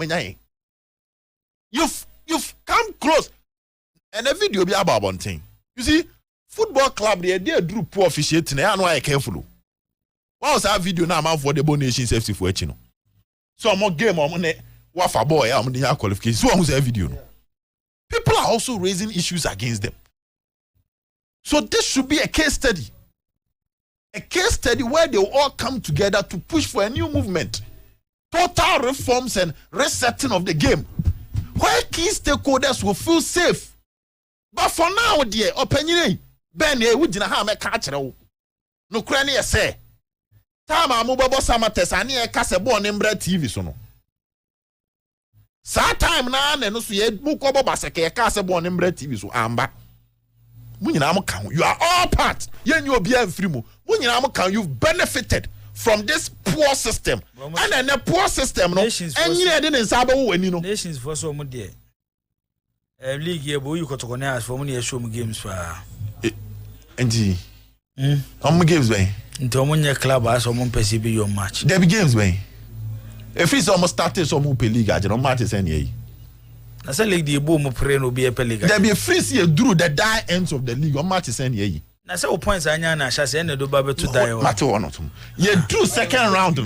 come close. And the video be about one thing. You see, football club they drew poor officiating. I know I careful. What was that video now for the Bonation safety for Chino? So I'm on game on what for boy I'm the qualification. So I'm that video. People are also raising issues against them. So this should be a case study. A case study where they will all come together to push for a new movement. Total reforms and resetting of the game. Where key stakeholders will feel safe. But for now, dear, opinion, Ben, would you have a catcher? No cranny say. Tama mobile samates and near Casabon and Bread TV sono. Sa time now and no see Mukoba Basake, Casabon and Bread TV so amba. You are all part. You'll be a free move. You've benefited from this poor system. And then the poor system, no, and you didn't sabo when you know. Nations for so much dear. League here, boy, you got to connect for many show games for. And how many games, way? Into one club as someone perceive your match. There be games, way. If it's almost started, some who league, I don't match any. I said, like the boom of prayer will be a pelican. There be a free see through the die ends of the league. On match is any. I said, points I know, shall say, no, Baby to die. Matter or not. You drew second round.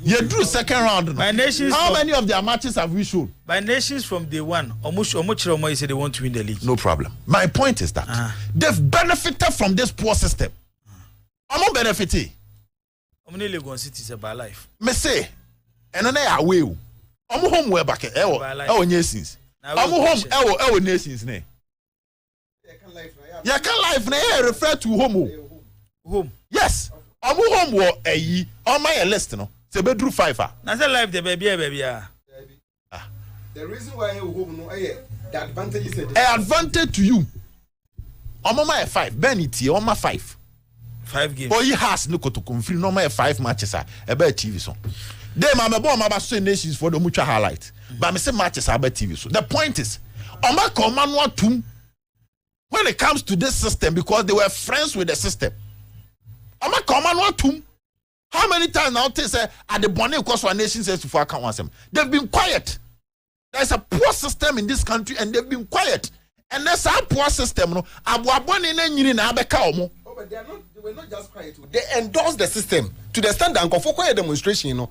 You drew second round. By nations, how many of their matches have we shown? By nations from day one, almost more say they want to win the league. No problem. My point is that they've benefited from this poor system. I'm not benefiting. I'm nearly going to cities about life. Me say, and then I will. I'm home where back. Oh, yes. I'm home. Nations. Ne. You can life na refer to home. Home. Yes. I'm home wo eyi on my list no. Say bedroom 5 ah. Na say life the baby ah. The reason why you home no the advantage is advantage to you. On my 5, Benity on my 5. 5 games. Boy he has no to confirm no my 5 matches ah. E be TV so. They my born my so nations for the mutual highlight. But me say matches are be TV so. The point is on my command one tum. When it comes to this system, because they were friends with the system, I'm a common one too. How many times now they say at the Bonnie because one nation says to account once them? They've been quiet. There's a poor system in this country, and they've been quiet. And that's our poor system. No, but they were not just quiet. They endorsed the system to the stand and go for quiet demonstration. You know,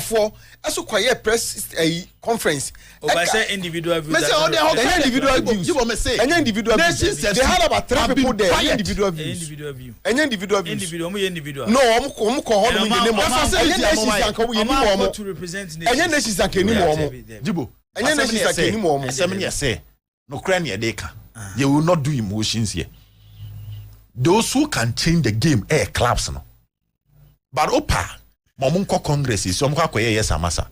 for as quiet press conference. I say individual views. Individual views. You may say individual views. They had about 3 people there. Individual views. Individual view. Individual views. Individual. No, I'm to represent nations. You will not do emotions here. Those who can change the game clubs no. But opa momunko congress is some kwa yes amasa.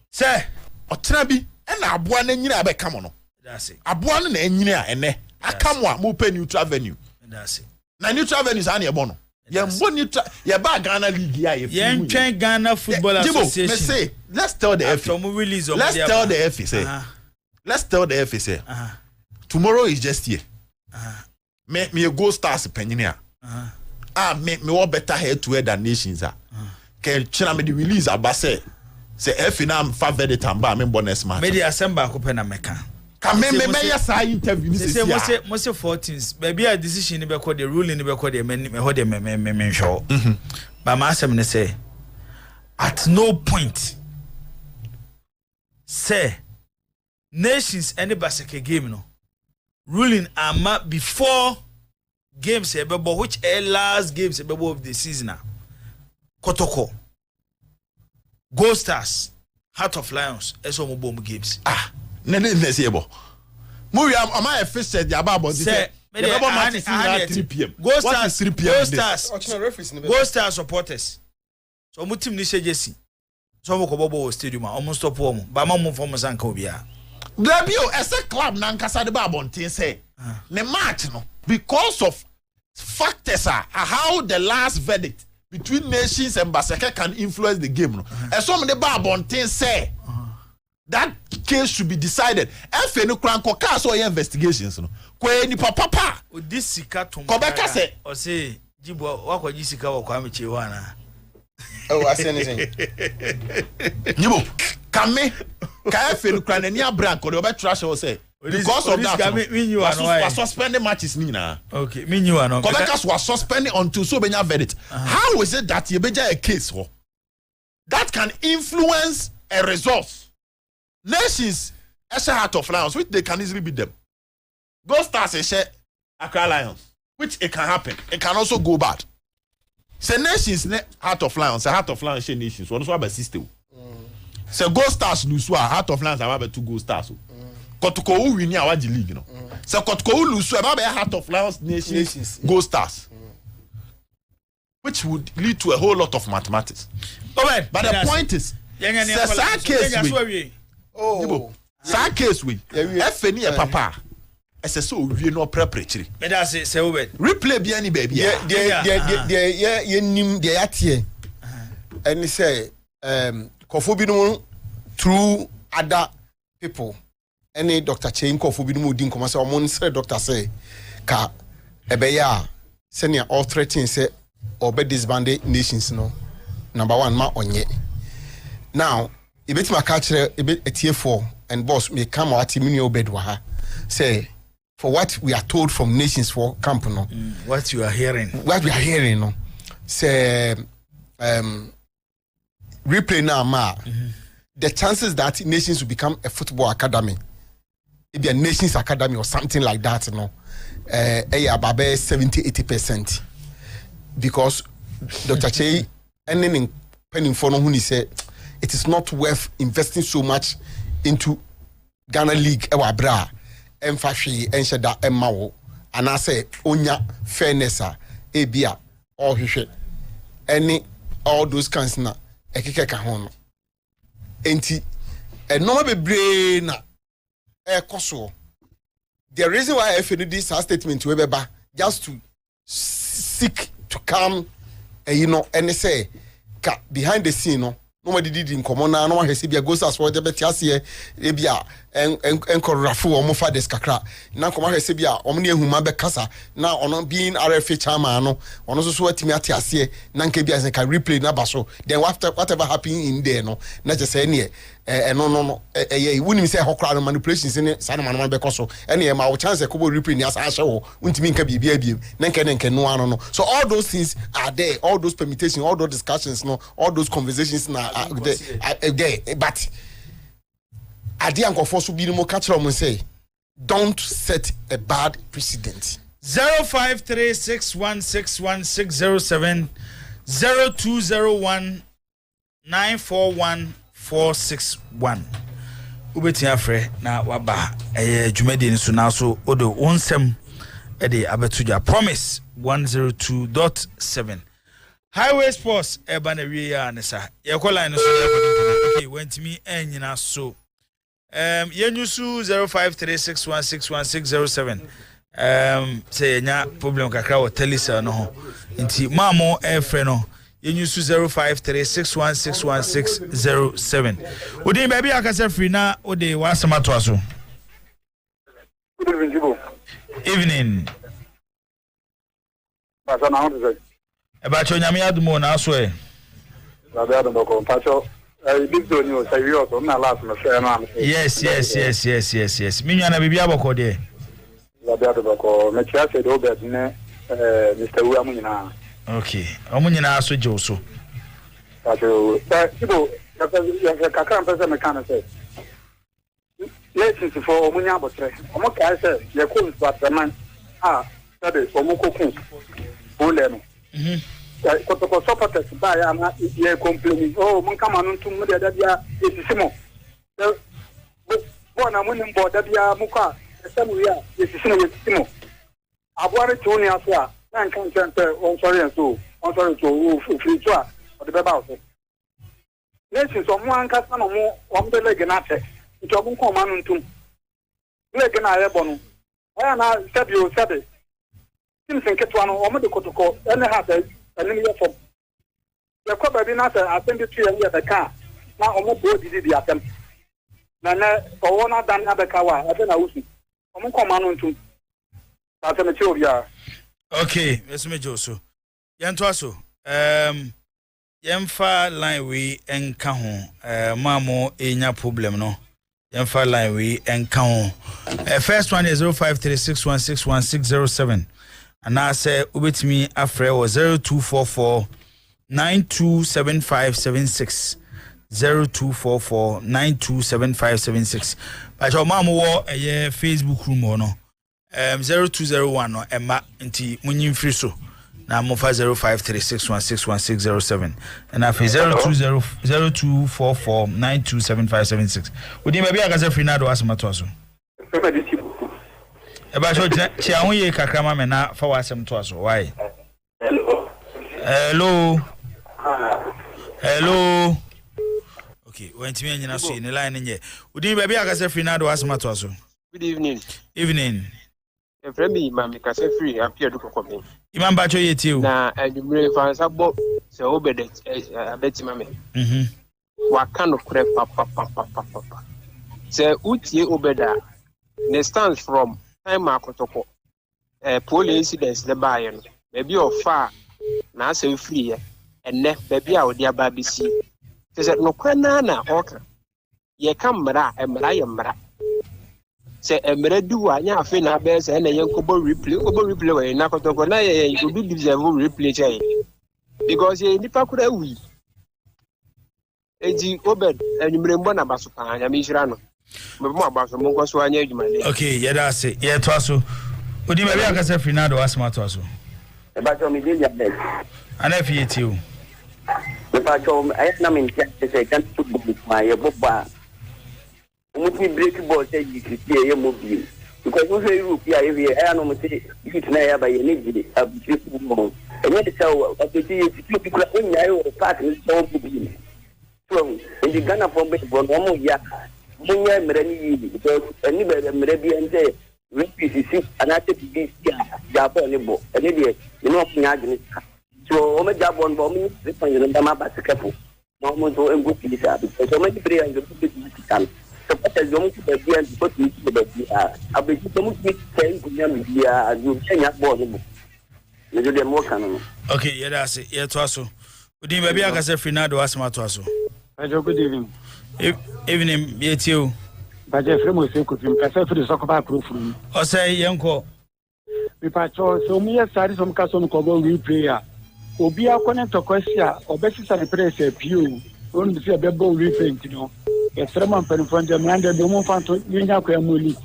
Say otrabi na aboa na nyina be come no. That's it. Aboa na nyina ene akamwa mo pe neutral venue. That's it. Na neutral venue sa na ebo no. Ye mbo neutral ye ba Ghana league ya ye. Ye ntwen Ghana Football Association. Me say let's tell the FA. Let's tell the FA say. Let's tell the FA say. Tomorrow is just here. Me go stars penyinia. Me what better head to head than nations are. Can china me the release abase. Say F na am fa verdict amba me bonus match. Me the assemble ko pena meka. Can me yes I interview ni say must 14s. Baby a decision ni be call the ruling ni be call the me hold the me show. But my asem ne say at no point say nations any basket game no. Ruling ama before games ebebo which last games ebebo of the season Kotoko Gold Stars Heart of Lions eso mo bom games ne say ebo mo wi am I fish said the about say ebebo match is at 3 p.m. Gold Stars 3 p.m. Gold Stars supporters so mo team ni shejesi so mo ko bobo stadium almost stop wo ba ma mo form sanka obia Glabio as a club nankasa de babontin say ne match no because of factors how the last verdict between nations and Baseke can influence the game no and some the babontin say that case should be decided FA no kranko ka so investigations no kwe ni papa this sika to ko beka say o say jibo wakwaji sika wo kwa meche wana Oh, I say anything. Nibo, kame, kaya feel kran any brand ko dey trash or say because of that. Was suspending matches nina. Okay, me you ano. Kobekas was suspending until so benya verdict. How is it that you beja a case ho? That can influence a result. Nations as a Heart of Lions, which they can easily beat them. Go Stars and share Accra Lions, which it can happen. It can also go bad. Say Nations Heart of Lions, Heart of Lions share Nations. One also have a system. Say Go Stars lose, Heart of Lions have 2 Go Stars. Kotoko who win our league, you know. So Kotoko who lose, have a Heart of Lions Nations Go Stars, which would lead to a whole lot of mathematics. But the point is, sa case we FNE papa so we no preparatory me da say we replay bi any baby yeah nim de atie and say kofo bi no through other people any Dr. Chain kofo bi no di nkomo say omon say doctor say ka ebeya senior all threatening say obe disband nations no number 1 ma onye now ibet ma catch etie for and boss may come out mini obedwa ha say for what we are told from nations for camp no what we are hearing no say replay now ma the chances that nations will become a football academy, it be a nations academy or something like that, no about 70-80%, because Dr. Che ending penning for no who said it is not worth investing so much into Ghana League ewa bra emfashi ensheda emawo and I say onya fairness ebia all hwehwe any all those kinds na ekeke ka ho no enti enoma bebre na ekoso the reason why I feel this statement we beba just to seek to come and say behind the scene no nobody did in common na no hwese bia goes as for the betiase e bia enkorafo o mo fathers kakra na koma hwese bia o mo ne ehuma be kasa na ono being RFA chairman no ono so atimi atiase na nka bia can replay na baso then whatever happened in there no na just say ne no wunim say hokra no manipulations in say man be koso ene ma wo chance ko bo replay ni asa hye wo untimi nka bibia biem na nka no ano no so all those things are there, all those permutations, all those discussions no, all those conversations na there but adi ankofo so bi no catch them say don't set a bad precedent. 0536161607 0201941461 ubeti afre na waba dwumadi nso na so odo wonsem ede abetuja promise 102.7 highway sports eba na wie ya nesa yekola no so okay went me enyina so yenyusu 0536161607 say nya problem kakra wo telisa no ho nti mamo efre no yenyusu 0536161607 odi baby akasa free na odi wasamato aso. Good evening, Jibo. Evening. Pasa na hondo say. Eba cho nyame adumo na aso e. Babe adumo ko pacho big zone you say you also na last me say na. Yes. Minya na bibia boko de. Babe adumo ko me chia say do bet ne Mr. Uamu nyina. Okay. Omu nyina aso je oso. Pacho Jibo ya kakra mpesa me kana say. Let's for omunya abotre. Omo ka say ye ko nsuatman sabe omo kokun ole no. Kotoko supporters ba ya na ye complain mun kama nun tum mu da bia esisimo bo na mun mbo da bia mu kwa samu ya esisimo abuare tuni aso a na nkan chente on sorry to free to a o de be ba so nesi so mu anka sa no mu o mbe lege na te nti obun ko ma nun tum lege na ye bonu aya na sabi o sabe Simpson ketwano o mo de kotoko ene ha da ene ye fo ye ko ba bi na sa atendi tu ye da ka na o mo bo didi di atem na o wona dan na be ka wa ade na wusu o mo ko ma no ntum ta se me chi obia okay yes me joso ye nto aso Yemfa line we enka ho mamo enya problem no. Yemfa line we enka ho. First one is 0536161607. And I say ubetimi afre was 0244 927576 0244927576. But your mama wo Facebook room no 0201 no Emma nti munyin free so na mo fa 0536161607 and afi 0244927576. Odi ma bia ka se free na do asema to aso e ba so chi ahun ye kakra ma me na fa wasem to aso why hello okay when ti me nyina so in line nye odi ma bia ka se free na do asema to aso. Good evening. Evening. Fremi mami ka se free appear do kokome. Imam bacho yeti o. Na adumre fansa bo se obedet abeti mami. Wa kanu kure papa. Se utie obeda ne stands from time akotoko. Police incidents the buy no. Maybe of far na se free enne baby a odi aba bisi. Se no kwana na oka. Ye kamra emra. Se emredu anya afi na be se na yenkobo replay we na kotoko na ye obi deserve replay chai because ye nipa kura wi eji obed enumre mbo na baso pa anya me hira no me mo abaso mo nkoso anya adwuma le okay ye da se ye to aso odi me bia ka se Fernando asma to aso e ba cho mi dey ya bet ana fi yeti o e ba cho ay na me se kan football ma ye boba we break ball say you see here mobile because we say Europe here I know me say you na ya ba ye need a football and when so apeti you people when you part is so mobile so in the Ghana for baseball no ya munya mrani because anybody mrebi and say PCC and I take this Japan nebo and you know nya so o me Japan bo me refund the ma ba careful no mo so en go pisa because so many players go put it so what is going to be and put it to the abi so much say kunya media you nya ball no me do dem work no okay yeah that's it yeah to aso odi ba bia ka se Fernando asma to aso good evening evening yeti o ba je fremo se ko film ka se free so ko ba proof ni o say yenko mi pa cho so mi ya sari so ka so no ko go replay obi akone to kwasia obesisa ne press pio on bi se be bo replay no extremely important and the mo fanto nya kwa moli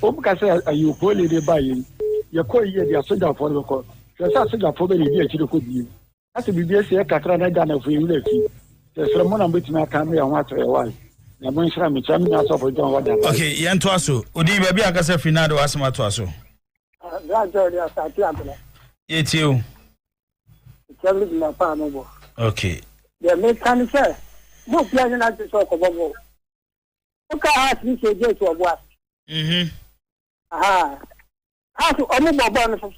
o buka say ayu poli de bayi ye ko ye dia soja for the ko se sa soja for be dia chire ko bi ase bi bi se kakra na da na fu yin lafi extremely na betina kam ya ho atre wal na mo nsra me cham na so for John wada okay yen to aso odi ba bi aka say Fernando asma to aso Gradually as I plan. yeti o Tell me na pa no bo. okay The mechanic say no plan na to so ko bo. O ka ha ti se je to bo. Aha. Ha to omo bo bo no so.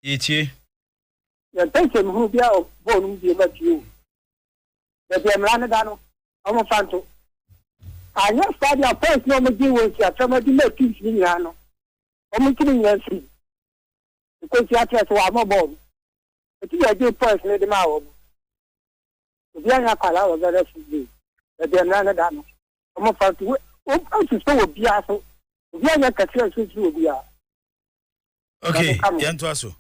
yeti Ya tense mu bia o bo no bi ba ti o. The demra na da no. Omo fanto. Anya stadium first no mo di wo si atama di na teams ni ya no. Omo kini yan si. Because you are to am bo. Eti ya di first ni di ma wo. Obi anya kwala wo ga refu. The demra na da no. Omo fanto o so obi aso. Obi anya ka tire so obi a. okay yen to aso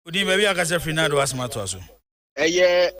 odi ba bi aka say Fernando asma to aso